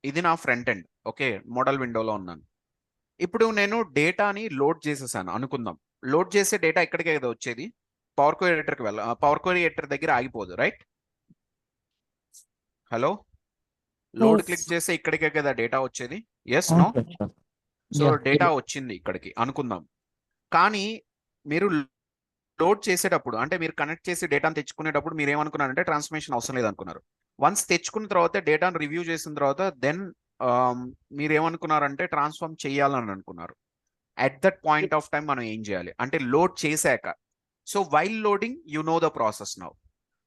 ఇది నా ఫ్రంట్ ఎండ్. ఓకే, మోడల్ విండోలో ఉన్నాను. ఇప్పుడు నేను డేటాని లోడ్ చేసేసాను అనుకుందాం. లోడ్ చేసే డేటా ఇక్కడికే కదా వచ్చేది, పవర్ క్వెరీ ఎడిటర్కి పవర్ క్వెరీ ఎడిటర్ దగ్గర ఆగిపోదు, రైట్? హలో, లోడ్ క్లిక్ చేస్తే ఇక్కడికే కదా డేటా వచ్చేది. Yes no? సో డేటా వచ్చింది ఇక్కడికి అనుకుందాం. కానీ మీరు లోడ్ చేసేటప్పుడు, అంటే మీరు కనెక్ట్ చేసి డేటాను తెచ్చుకునేటప్పుడు మీరు ఏమనుకున్నారంటే ట్రాన్స్ఫర్మేషన్ అవసరం లేదనుకున్నారు. వన్స్ తెచ్చుకున్న తర్వాత డేటాను రివ్యూ చేసిన తర్వాత దెన్ మీరు ఏమనుకున్నారంటే ట్రాన్స్ఫార్మ్ చేయాలని అనుకున్నారు. At that point of time మనం ఏం చేయాలి అంటే లోడ్ చేశాక, so while loading you know the process now,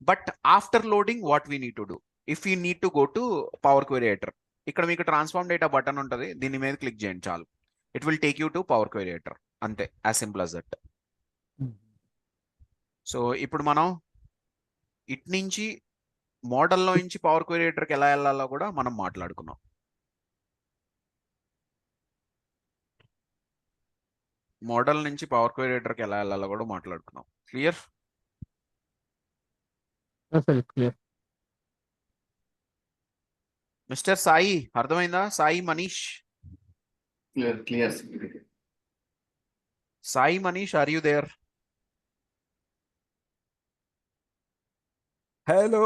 but after loading what we need to do, if you need to go to power query editor, ఇక్కడ మీకు transform data button ఉంటుంది, దీని మీద క్లిక్ చేయండి చాలు. It will take you to power query editor, అంతే, as simple as that. So ఇప్పుడు మనం ఇట్ నుంచి మోడల్లో నుంచి పవర్ క్వెరీ ఎడిటర్కి ఎలా వెళ్ళాలో కూడా మనం మాట్లాడుకున్నాం. మోడల్ నుంచి పవర్ క్వెరీ ఎడిటర్కి ఎలా వెళ్ళాలో కూడా మాట్లాడుకున్నాం. క్లియర్? మిస్టర్ సాయి, అర్థమైందా? Sai Manish, Clear. Sai Manish, are you there? Hello,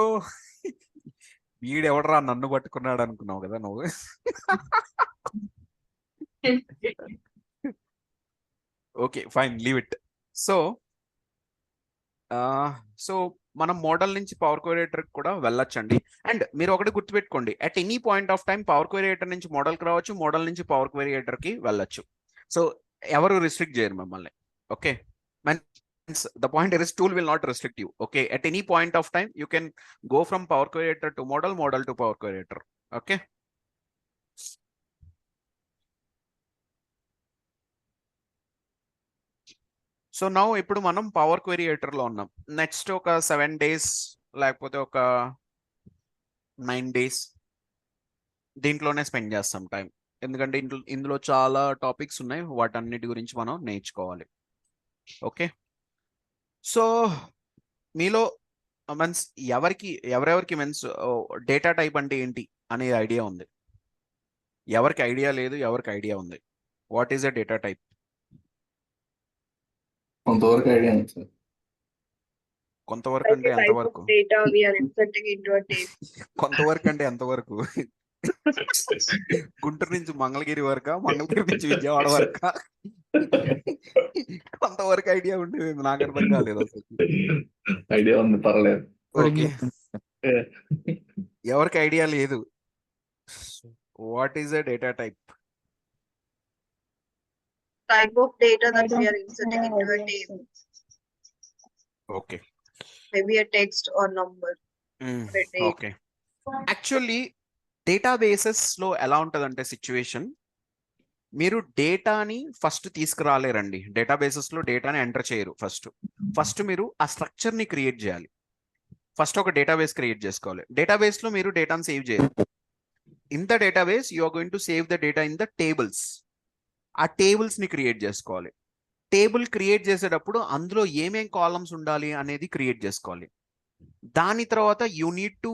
వీడెవడరా నన్ను పట్టుకున్నాడు అనుకున్నావు కదా నువ్వు. Okay, fine, leave it. So మనం మోడల్ నుంచి పవర్ క్వెరీ ఎడిటర్ కూడా వెళ్ళొచ్చండి. అండ్ మీరు ఒకటి గుర్తుపెట్టుకోండి, at any point of time power query editor నుంచి మోడల్కి రావచ్చు, మోడల్ నుంచి పవర్ క్వెరీ ఎడిటర్కి వెళ్ళొచ్చు. సో ఎవరు రిస్ట్రిక్ట్ చేయరు మిమ్మల్ని. Okay, The point here is tool will not restrict you. Okay, at any point of time you can go from Power Query Editor to model to Power Query Editor. Okay. So now ఇప్పుడు మనం power query editor లో ఉన్నాం. Next ఒక 7 days లేకపోతే ఒక 9 days దీంట్లోనే spend చేస్తాం time. ఎందుకంటే ఇందులో చాలా టాపిక్స్ ఉన్నాయి, వాటన్నిటి గురించి మనం నేర్చుకోవాలి. ఓకే, సో మీలో మీన్స్ ఎవరెవరికి మీన్స్ డేటా టైప్ అంటే ఏంటి అనే ఐడియా ఉంది? ఎవరికి ఐడియా లేదు, ఎవరికి ఐడియా ఉంది? What is a data type? కొంతవరకు ఐడియా ఉంది సార్. కొంతవరకు అంటే ఎంతవరకు? కొంతవరకు అంటే ఎంతవరకు? గుంటూరు నుంచి మంగళగిరి వరకా, మంగళగిరి నుంచి విజయవాడ వరకా? కొంతవరకు ఐడియా ఉండేది, నాకు అర్థం కాలేదు అసలు. ఐడియా ఉంది, పర్లేదు. ఓకే, ఎవరికి ఐడియా లేదు, what is a data type? Type of data that we are inserting into a table. Okay. Maybe a text or number. or a date. Okay, actually databases లో ఎలా ఉంటుందంటే సిచ్యువేషన్, మీరు డేటాని first తీసుకురాలేరండి. Databases లో డేటాని enter చేయరు. First మీరు ఆ స్ట్రక్చర్ ని క్రియేట్ చేయాలి. ఫస్ట్ ఒక డేటాబేస్ క్రియేట్ చేసుకోవాలి. డేటాబేస్ లో మీరు డేటాను సేవ్ చేయరు. In the database you are going to save the data in the tables. ఆ టేబుల్స్ ని క్రియేట్ చేసుకోవాలి. టేబుల్ క్రియేట్ చేసేటప్పుడు అందులో ఏమేం కాలమ్స్ ఉండాలి అనేది క్రియేట్ చేసుకోవాలి. దాని తర్వాత you need to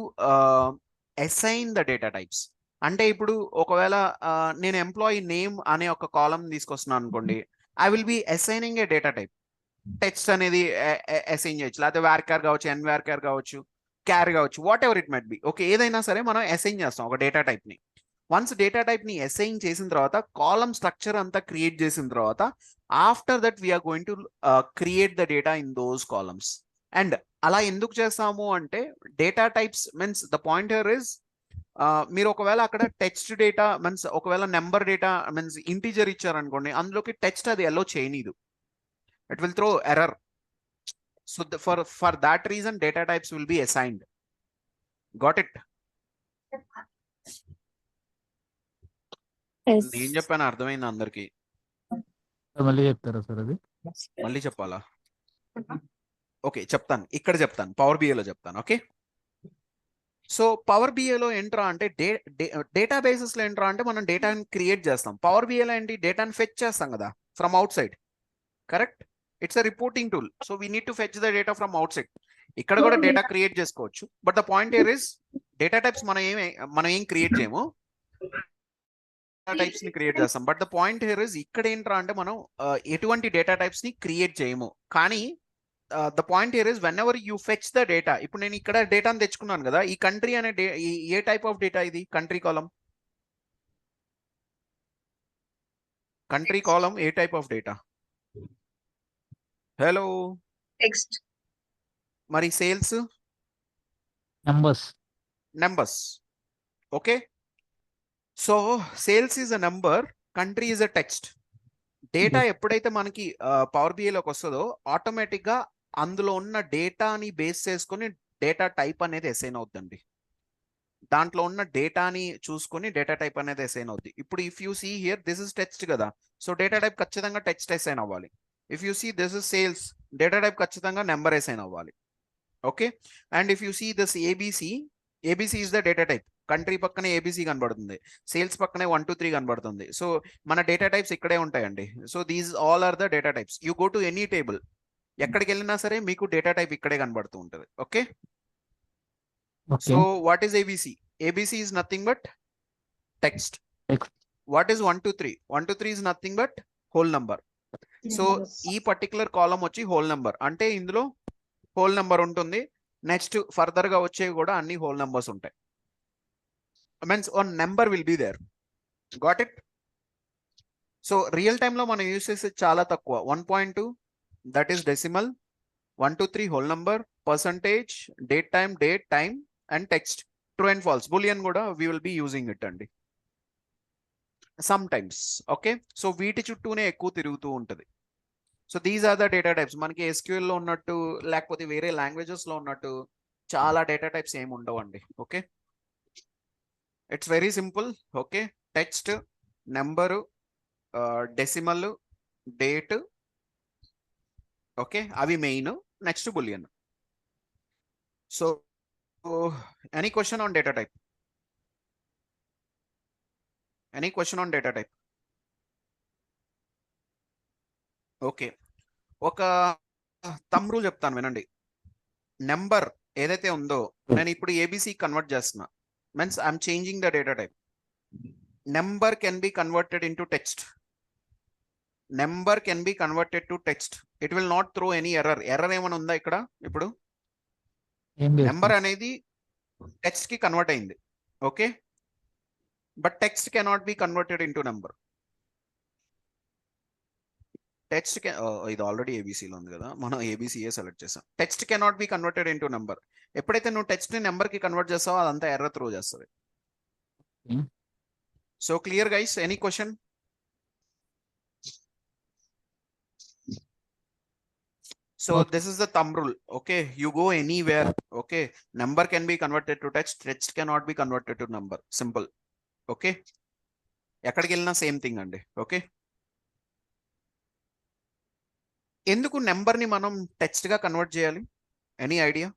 assign the data types. అంటే ఇప్పుడు ఒకవేళ నేను ఎంప్లాయీ నేమ్ అనే ఒక కాలం తీసుకొస్తున్నాను అనుకోండి, I will be assigning a data type. Text అనేది అసైన్ చేయొచ్చు, లేకపోతే వ్యార్కార్ కావచ్చు, ఎన్వార్కార్ కావచ్చు, క్యార్ కావచ్చు, whatever it might be. Okay, ఏదైనా సరే మనం అసైన్ చేస్తాం ఒక డేటా టైప్ ని. వన్స్ డేటా టైప్ ని అసైన్ చేసిన తర్వాత, కాలమ్ స్ట్రక్చర్ అంతా క్రియేట్ చేసిన తర్వాత, after that we are going to create the data in those columns. And అలా ఎందుకు చేస్తాము అంటే, data types means the point here is, మీరు ఒకవేళ అక్కడ టెక్స్ట్ డేటా మీన్స్ ఒకవేళ నెంబర్ డేటా మీన్స్ ఇంటీజర్ ఇచ్చారనుకోండి, అందులోకి టెక్స్ట్ అది ఎల్లో చేయనీదు, it will throw error. So for that reason data types will be assigned. Got it? నేను చెప్పాను, అర్థమైంది అందరికి? మళ్ళీ చెప్తారా సార్ అది? మళ్ళీ చెప్పాలా? ఓకే, చెప్తాను, ఇక్కడ చెప్తాను, పవర్ బిఐలో చెప్తాను. ఓకే, సో పవర్ బిఐలో ఏంట్రా అంటే డేటాబేసెస్ లో ఏంట్రా అంటే మనం డేటాని క్రియేట్ చేస్తాం. పవర్ బిఐలో ఏంటి, డేటాని ఫెచ్ చేస్తాం కదా from out side. Correct, it's a reporting tool. So we need to fetch the data from out side. ఇక్కడ కూడా డేటా క్రియేట్ చేసుకోవచ్చు. But the point here is, data types మనం ఏం క్రియేట్ చేయము, టైప్స్ ని క్రియేట్ చేస్తాం. But the point here is, ఇక్కడ ఏంట్రా అంటే మనం ఎటువంటి డేటా టైప్స్ ని క్రియేట్ చేయము. కానీ the point here is, when ever you fetch the data, ఇప్పుడు నేను ఇక్కడ డేటాను తెచ్చుకున్నాను కదా, ఈ కంట్రీ అనే ఏ టైప్ ఆఫ్ డేటా ఇది? Country column. Country column A type of data? Hello, Text. మరి sales numbers. Okay, so sales is a number, country is a text. Data ఎప్పుడైతే మనకి పవర్ బిఐలోకి వస్తుందో, ఆటోమేటిక్ గా అందులో ఉన్న డేటాని బేస్ చేసుకొని డేటా టైప్ అనేది అసైన్ అవుతుందండి. దాంట్లో ఉన్న డేటాని చూసుకొని డేటా టైప్ అనేది అసైన్ అవుద్ది. ఇప్పుడు if you see here, this is text కదా, సో డేటా టైప్ ఖచ్చితంగా టెక్స్ట్ అసైన్ అవ్వాలి. If you see this is sales, data type ఖచ్చితంగా నెంబర్ అసైన్ అవ్వాలి. Okay, and if you see this ABC, ABC is the data type. Country పక్కనే ABC కనబడుతుంది, sales పక్కనే 1 2 3 కనబడుతుంది. So మన data types ఇక్కడే ఉంటాయండి. So these all are the data types. You go to any table, ఎక్కడికి వెళ్ళినా సరే మీకు డేటా టైప్ ఇక్కడే కనబడుతూ ఉంటుంది. Okay, so what is ABC? ABC is nothing but text. What is 1 2 3? 1 2 3 is nothing but whole number. So ఈ particular column వచ్చి whole number, అంటే ఇందులో హోల్ నెంబర్ ఉంటుంది. నెక్స్ట్ ఫర్దర్ గా వచ్చేవి కూడా అన్ని హోల్ నెంబర్స్ ఉంటాయి. Means one number will be there. Got it? So real time లో మనం యూస్ చేసేది చాలా తక్కువ. 1.2 that is decimal, 1 2 3 whole number, percentage, date time and text. True and false, boolean కూడా we will be using it అండి some times. Okay, so వీటి చుట్టూనే ఎక్కువ తిరుగుతూ ఉంటుంది. So these are the data types. మనకి SQL లో ఉన్నట్టు లేకపోతే వేరే లాంగ్వేజెస్ లో ఉన్నట్టు చాలా డేటా టైప్స్ ఏమి ఉండవండి. Okay, it's very simple. Okay, text, number, decimal, date, okay, అవి main. Next boolean. So any question on data type? Any question on data type? Okay, ఒక థంబ్ రూల్ చెప్తాను వినండి. నెంబర్ ఏదైతే ఉందో నేను ఇప్పుడు ఏబిసి కన్వర్ట్ చేస్తున్నా, means I'm changing the data type. Number can be converted into text. Number can be converted to text. It will not throw any error. Error ఏమైనా ఉందా ఇక్కడ? ఇప్పుడు ఏం లేదు నెంబర్ సార్. అనేది టెక్స్ట్ కి కన్వర్ట్ అయింది. Okay, but text cannot be converted into number. Text ఇది ఆల్రెడీ ఏబీసీలో ఉంది కదా, మనం ఏబీసీఏ సెలెక్ట్ చేసాం. Text cannot be converted into number. ఎప్పుడైతే నువ్వు టెక్స్ట్ ని నెంబర్ కి కన్వర్ట్ చేస్తావో అదంతా ఎర్రర్ త్రో చేస్తుంది. So clear guys? Any question? So Okay. this is the thumb rule. Okay, you go anywhere. Okay, number can be converted to text. Text cannot be converted to number. Simple. Okay, ఎక్కడికి వెళ్ళినా same thing అండి. Okay, ఎందుకు number ని మనం text గా convert చేయాలి? Any idea?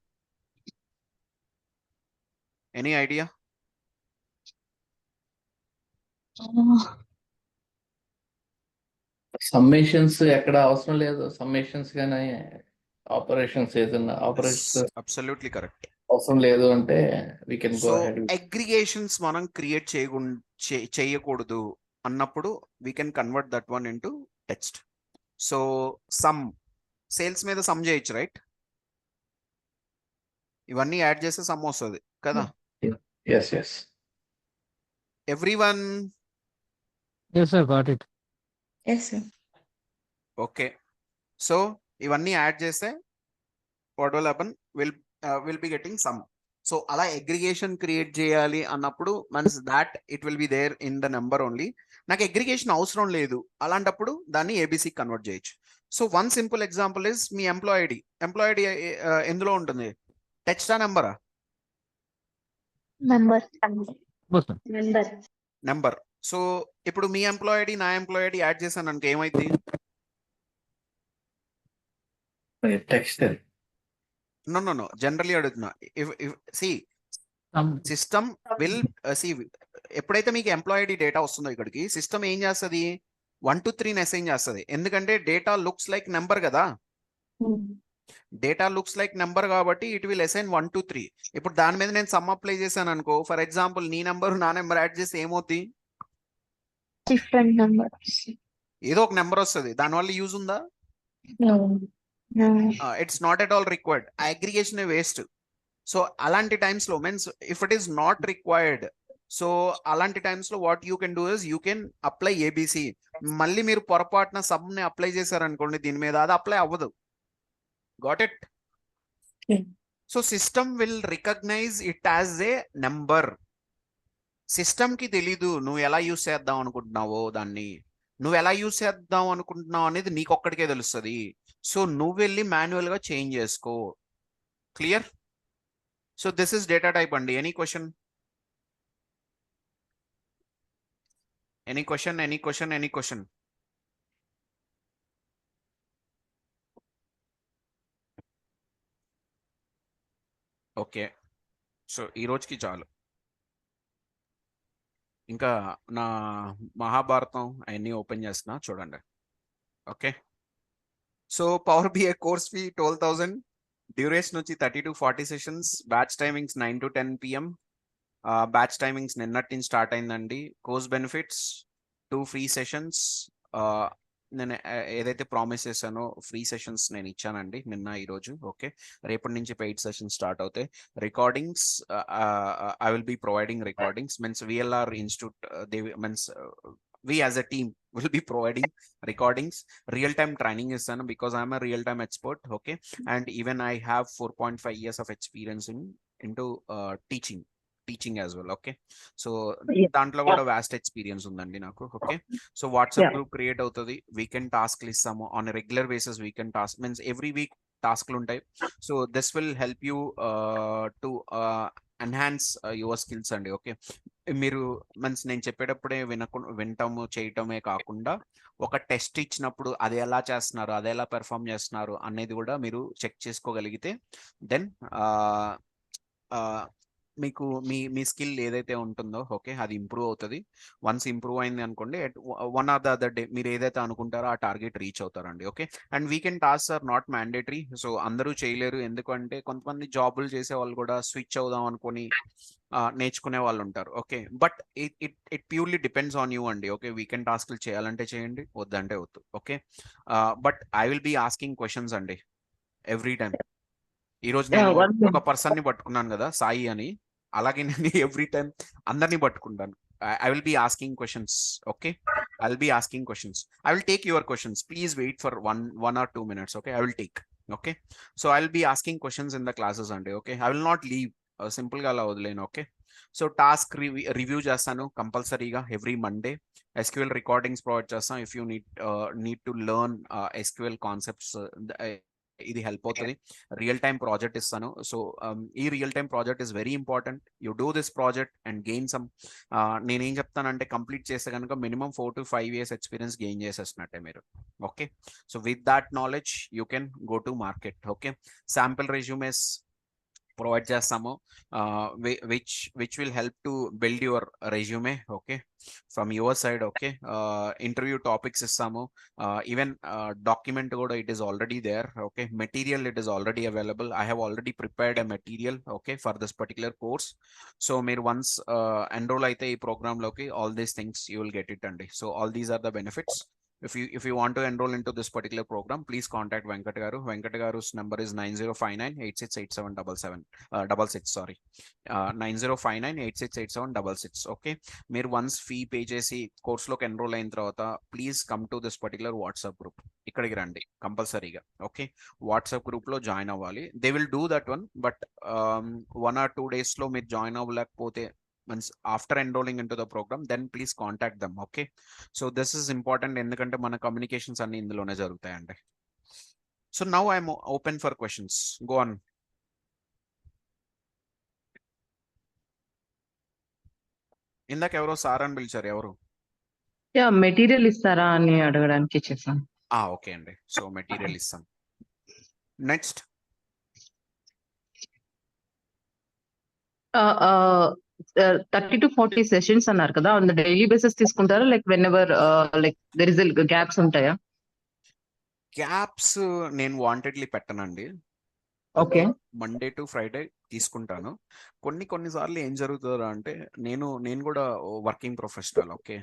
Any idea? సమ్మేషన్స్ ఎక్కడ అవసరం లేదు. సమ్మేషన్స్ కానీ ఆపరేషన్స్ ఏదైనా ఆపరేషన్స్ అబ్సల్యూట్లీ కరెక్ట్. అవసరం లేదు అంటే we can go so ahead with- aggregations మనం క్రియేట్ చేయకూడదు అన్నప్పుడు we can convert that one into text. So sum, sales మీద సమ్ చేయొచ్చు, రైట్? ఇవన్నీ యాడ్ చేస్తే సమ్ వస్తుంది కదా. yes yes everyone? Yes sir, got it. Yes, sir. Okay, so ఇవన్నీ యాడ్ చేస్తే what will happen? Will be getting sum. So అలా అగ్రిగేషన్ క్రియేట్ చేయాలి అన్నప్పుడు means that it will be there in the number only. నాకు aggregation అవసరం లేదు అలాంటప్పుడు దాన్ని ఏబిసి కన్వర్ట్ చేయొచ్చు. So one simple example is మీ ఎంప్లాయ్ ఐడి. ఎంప్లాయ్ ఐడి ఎందులో ఉంటుంది? టెక్స్టా నెంబరా? Member. నెంబర్. సో ఇప్పుడు మీ ఎంప్లాయ్ ఐడి నా ఎంప్లాయ్ ఐడి యాడ్ చేశాను అనుకో ఏమైంది? టెక్స్ట్ నో జనరలీ అడుగుతున్నా. సి సిస్టమ్ విల్ సి ఎప్పుడైతే మీకు ఎంప్లాయ్ ఐడి డేటా వస్తుందో ఇక్కడికి సిస్టమ్ ఏం చేస్తుంది? 1 to 3 అసైన్ చేస్తుంది. ఎందుకంటే డేటా లుక్స్ లైక్ నెంబర్ కదా. డేటా లుక్స్ లైక్ నెంబర్ కాబట్టి ఇట్ విల్ అసైన్ 1 to 3. ఇప్పుడు దాని మీద నేను సమ్ అప్లై చేశాను అనుకో, ఫర్ ఎగ్జాంపుల్ నీ నెంబర్ నా నెంబర్ యాడ్ చేస్తే ఏమవుతుంది? Different number. ఏదో ఒక నెంబర్ వస్తుంది. దానివల్ల యూజ్ ఉందా? No. No. It's not at all required. Aggregation waste. So అలాంటి టైమ్స్ లో means if it is not required, so అలాంటి టైమ్స్ లో what you can do is you can apply ABC. మళ్ళీ మీరు పొరపాటున సబ్ ని అప్లై చేశారనుకోండి దీని మీద, అది అప్లై అవ్వదు. Got it? Okay. So system will recognise it as a number. System కి తెలీదు నువ్వు ఎలా యూస్ చేద్దాం అనుకుంటున్నావో దాన్ని. నువ్వు ఎలా యూస్ చేద్దాం అనుకుంటున్నావు అనేది నీకు ఒక్కడికే తెలుస్తుంది. సో నువ్వు వెళ్ళి మాన్యువల్ గా చేంజ్ చేసుకో. Clear? So this is data type అండి. Any question? Any question? Any question? Any question? Okay, so ఈ రోజుకి చాలు. ఇంకా నా మహాభారతం అవన్నీ ఓపెన్ చేస్తున్నా చూడండి. Okay, so power BI course fee 12,000. Duration వచ్చి 30 to 40 sessions. Batch timings 9 to 10 PM. Batch timings నిన్నటి నుంచి స్టార్ట్ అయిందండి. Course benefits 2 free sessions. నేను ఏదైతే ప్రామిస్ చేశానో ఫ్రీ సెషన్స్ నేను ఇచ్చానండి నిన్న ఈరోజు. ఓకే, రేపటి నుంచి పెయిడ్ సెషన్స్ స్టార్ట్ అవుతాయి. Recordings I will be providing recordings. Means VLR institute they means we as a team will be providing recordings. Real time training is done because I'm a real time expert. Okay, and even I have 4.5 years of experience into teaching teaching as well. Okay, so Yeah. దాంట్లో కూడా vast experience ఉందండి నాకు. Okay, so WhatsApp group create అవుతుంది, weekend టాస్క్లు ఇస్తాము on regular basis. Weekend task means every week టాస్క్లు ఉంటాయి. So this will help you to enhance your skills అండి. ఓకే, మీరు మీన్స్ నేను చెప్పేటప్పుడే వినటము చేయటమే కాకుండా ఒక టెస్ట్ ఇచ్చినప్పుడు అది ఎలా చేస్తున్నారు, అది ఎలా పెర్ఫామ్ చేస్తున్నారు అనేది కూడా మీరు చెక్ చేసుకోగలిగితే దెన్ మీకు మీ స్కిల్ ఏదైతే ఉంటుందో ఓకే అది ఇంప్రూవ్ అవుతుంది. వన్స్ ఇంప్రూవ్ అయింది అనుకోండి, one or the other day మీరు ఏదైతే అనుకుంటారో ఆ టార్గెట్ రీచ్ అవుతారండి. Okay, and weekend task are not mandatory. So అందరూ చేయలేరు, ఎందుకంటే కొంతమంది జాబులు చేసే వాళ్ళు కూడా స్విచ్ అవుదాం అనుకొని నేర్చుకునే వాళ్ళు ఉంటారు. Okay, but it purely depends on you అండి. ఓకే, వీకెండ్ టాస్క్లు చేయాలంటే చేయండి, వద్దంటే వద్దు. Okay, but I will be asking questions అండి ఎవ్రీ టైమ్. ఈరోజు నేను ఒక పర్సన్ ని పట్టుకున్నాను కదా సాయి అని, అలాగే నేను ఎవ్రీ టైం అందరినీ పట్టుకుంటాను. I will be asking questions. Okay, I will be asking questions. I will take your questions. Please wait for 1 or 2 minutes. Okay, I will take. Okay, so I will be asking questions in the classes అండి. Okay, I will not leave, simple గా అలా వదిలేను. Okay, so task review చేస్తాను కంపల్సరీగా every Monday. SQL recordings provide చేస్తాం. If you need to learn SQL concepts, ఇది help అవుతుంది. Real time project ఇస్తాను. సో ఈ real time project is very important. You do this project and gain some. నేనేం చెప్తానంటే complete చేస్తే కనుక minimum 4 to 5 years experience gain చేసేస్తున్నట్టే మీరు. Okay, so with that knowledge you can go to market. Okay, sample resumes provide చేస్తాము, which will help to build your resume. Okay, from your side. Okay, interview topics ఇస్తాము, even document కూడా it is already there. Okay, material it is already available. I have already prepared a material okay for this particular course. So మీరు once enroll అయితే ఈ program లోకి all these things you will get it అండి. So all these are the benefits. If you want to enroll into this particular program, please contact Venkat Garu. Venkat Garu's number is 9059868777 sorry 9059868766. Okay, మీరు once fee pay చేసి కోర్సులోకి enrol అయిన తర్వాత please come to this particular WhatsApp group. ఇక్కడికి రండి కంపల్సరీగా. Okay, WhatsApp group లో join అవ్వాలి. They will do that one, but 1 or 2 days లో మీరు join అవ్వలేకపోతే means after enrolling into the program, then please contact them. Okay, so this is important endukante mana communications anni indulone jarugutayandi. So now I am open for questions. Go on. ఇందాక ఎవరో sir అని పిలిచారు, ఎవరు? Material ఇస్తారా అని అడగడానికి చేశాను. Okay అండి, సో మెటీరియల్ ఇస్తాం. నెక్స్ట్ 30 to 40 సెషన్స్ అన్నారు కదా, ఆన్ ద డైలీ బేసిస్ తీసుకుంటారా, like whenever like there is gaps ఉంటాయా? గ్యాప్స్ నేను వాంటెడ్లీ పెట్టనండి. ఓకే, మండే టు ఫ్రైడే తీసుకుంటాను. కొన్నిసార్లు ఏం జరుగుతుందో అంటే నేను కూడా వర్కింగ్ ప్రొఫెషనల్. ఓకే,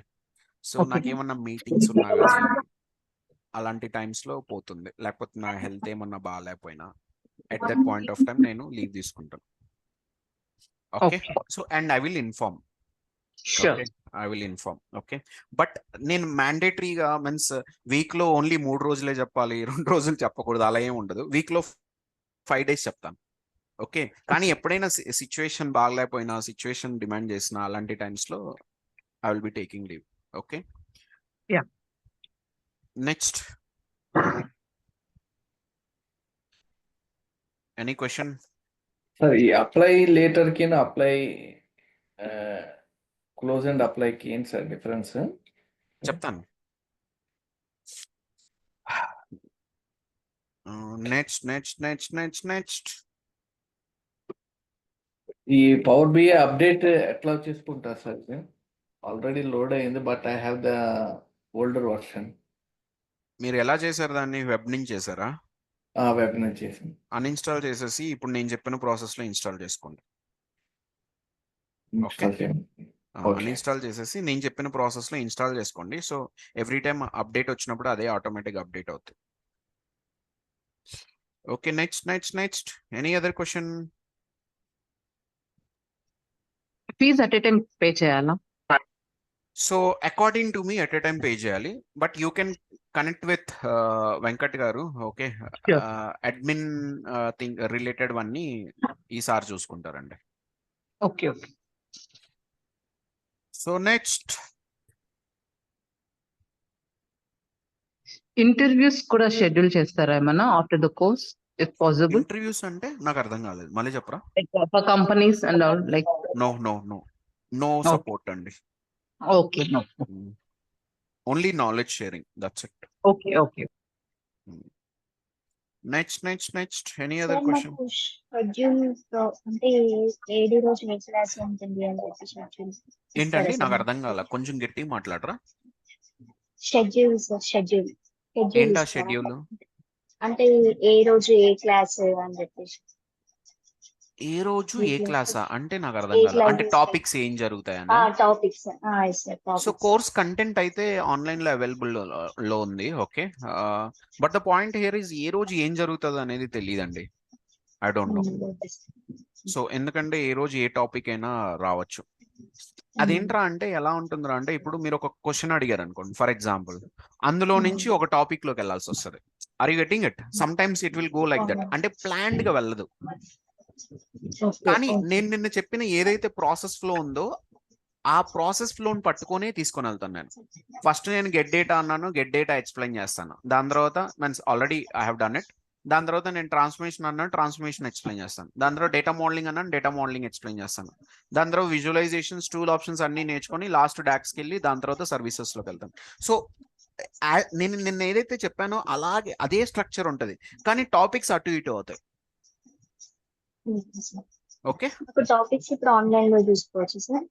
సో నాకేమన్నా మీటింగ్స్ ఉన్నా కానీ అలాంటి టైమ్స్ లో పోతుంది, లేకపోతే నా హెల్త్ ఏమన్నా బాగాలేకపోయినా at that point of time నేను లీవ్ తీసుకుంటాను. Okay, so and I will inform. I will inform. Okay, but నేను మ్యాండేటరీగా మీన్స్ వీక్ లో ఓన్లీ 3 రోజులే చెప్పాలి, 2 రోజులు చెప్పకూడదు, అలా ఏమి ఉండదు. వీక్ లో 5 days చెప్తాను. ఓకే, కానీ ఎప్పుడైనా సిచ్యువేషన్ బాగలేకపోయినా, సిచ్యువేషన్ డిమాండ్ చేసిన అలాంటి టైమ్స్ లో I will be taking leave. Okay, next any question? Sir ఈ అప్లై లేటర్ కి అప్లై క్లోజ్ అండ్ అప్లై కి ఏంటి సార్ డిఫరెన్స్? చెప్తాను. నెక్స్ట్ ఈ పవర్ బిఐ అప్డేట్ ఎట్లా చేసుకుంటారు సార్? ఆల్రెడీ లోడ్ అయింది, but I have the older version. మీరు ఎలా చేశారు దాన్ని? వెబ్ నుంచి చేశారా? వెబ్ నుంచి చేసి అన్ఇన్స్టాల్ చేసేసి ఇప్పుడు నేను చెప్పిన ప్రాసెస్ లో ఇన్స్టాల్ చేసుకోండి. అన్ఇన్స్టాల్ చేసేసి నేను చెప్పిన ప్రాసెస్ లో ఇన్స్టాల్ చేసుకోండి. సో ఎవ్రీ టైమ్ అప్డేట్ వచ్చినప్పుడు అదే ఆటోమేటిక్ అప్డేట్ అవుతుంది. Okay, next any other question? Fees at a time pay చేయాలా? So according to me at a time pay చేయాలి, but you can connect with Venkat గారు. Okay, admin thing related అన్ని ఈసారి చూసుకుంటారండి. Okay, So next, interviews కూడా schedule చేస్తారా ఏమన్నా after the course if possible interviews అంటే నాకు అర్థం కాలేదు, మళ్ళీ చెప్పరా? For companies and all like No Okay. support అండి. Okay Only knowledge sharing, that's it. Okay Next. Any other question? Schedule అంటే ఏడు రోజు ఏ క్లాస్ ఉంటుంది అని చెప్పి షెడ్యూల్ ఏంటండి నాకు అర్థం కాల, కొంచెం గట్టిగా మాట్లాడరా? షెడ్యూల్ సార్ షెడ్యూల్ ఏంటా షెడ్యూల్? అంటే ఏ రోజు ఏ క్లాస్ అని చెప్పేసి ఏ రోజు ఏ క్లాసా అంటే నాకు అర్థం ఏ కాల, అంటే classes? టాపిక్స్ ఏం జరుగుతాయని. టాపిక్స్ సో కోర్స్ కంటెంట్ అయితే ఆన్లైన్ లో అవైలబుల్ లో ఉంది, okay. But the point here is ఏ రోజు ఏం జరుగుతుంది అనేది తెలియదండి, ఐ డోంట్ నో. సో ఎందుకంటే ఏ రోజు ఏ టాపిక్ అయినా రావచ్చు. అదేంట్రా అంటే ఎలా ఉంటుందిరా అంటే, ఇప్పుడు మీరు ఒక క్వశ్చన్ అడిగారు అనుకోండి, ఫర్ ఎగ్జాంపుల్, అందులో నుంచి ఒక టాపిక్ లోకి వెళ్ళాల్సి వస్తుంది. Are you getting it? Sometimes it will go like that, అంటే ప్లాన్డ్ గా వెళ్ళదు. కానీ నేను నిన్న చెప్పిన ఏదైతే ప్రాసెస్ ఫ్లో ఉందో ఆ ప్రాసెస్ ఫ్లోని పట్టుకొని తీసుకొని వెళ్తాను నేను. ఫస్ట్ నేను గెట్ డేటా అన్నాను, గెట్ డేటా ఎక్స్ప్లెయిన్ చేస్తాను. దాని తర్వాత means already I have done it. దాని తర్వాత నేను ట్రాన్స్ఫర్మేషన్ అన్నాను, ట్రాన్స్ఫర్మేషన్ ఎక్స్ప్లెయిన్ చేస్తాను. దాని తర్వాత డేటా మోడలింగ్ అన్నాను, డేటా మోడలింగ్ ఎక్స్ప్లెయిన్ చేస్తాను. దాని తర్వాత విజువలైజేషన్స్, టూల్ ఆప్షన్స్ అన్ని నేర్చుకొని లాస్ట్ డాక్స్కి వెళ్ళి దాని తర్వాత సర్వీసెస్లోకి వెళ్తాను. సో నేను నిన్న ఏదైతే చెప్పానో అలాగే అదే స్ట్రక్చర్ ఉంటుంది, కానీ టాపిక్స్ అటు ఇటు అవుతాయి. ఓకే, టాపిక్స్ ఇప్పుడు ఆన్లైన్ లో చూసుకోవచ్చు సార్.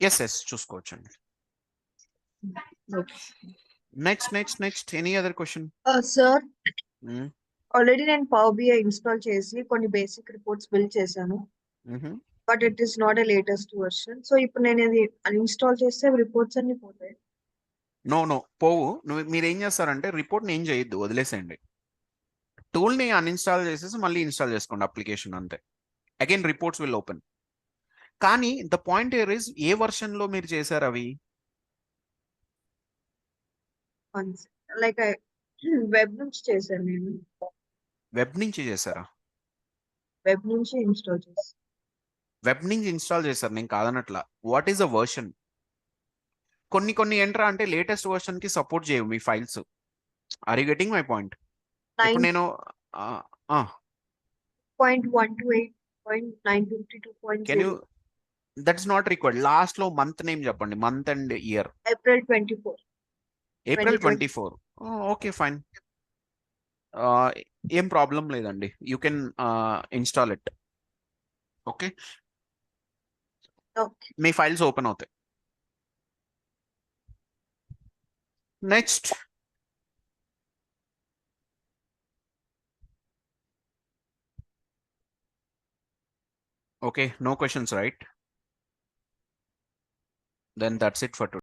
ఎస్ చూసుకోవచ్చు అండి. Next any other question? Sir already నేను పవర్ బిఐ ఇన్స్టాల్ చేసి కొన్ని బేసిక్ రిపోర్ట్స్ బిల్డ్ చేశాను, but it is not a latest version. So ఇప్పుడు నేను ఇది అన్ఇన్స్టాల్ చేస్తే రిపోర్ట్స్ అన్ని పోతాయి. నో పోవు. మీరు ఏం చేస్తారంటే రిపోర్ట్ని ఏం చేయొద్దు, వదిలేసేయండి. టూల్ని అన్ఇన్స్టాల్ చేసేసి మళ్ళీ ఇన్స్టాల్ చేసుకోండి అప్లికేషన్, అంతే. Again reports will open. కానీ ద పాయింట్ హియర్ ఇస్ ఏ వర్షన్ లో మీరు చేశారు అవి? లైక్ వెబ్ నుంచి చేశాను నేను. వెబ్ నుంచి చేశారా? వెబ్ నుంచి ఇన్స్టాల్ చేశాను. వెబ్ నుంచి ఇన్స్టాల్ చేశారు, నేను కాదనట్లా. What is the version? కొన్ని ఏంట్రా అంటే లేటెస్ట్ వర్షన్ కి సపోర్ట్ చేయవు మీ files. Are you getting my point? ఇప్పుడు నేను 9.128.952. Can you, that's not required. Last లో మంత్ నేమ్ చెప్పండి, month and year. April 24. April 24. Okay fine, ఏం ప్రాబ్లం లేదండి. You can install it. Okay, Okay. మీ ఫైల్స్ ఓపెన్ అవుతాయి. Next, okay, no questions, right? Then that's it for today.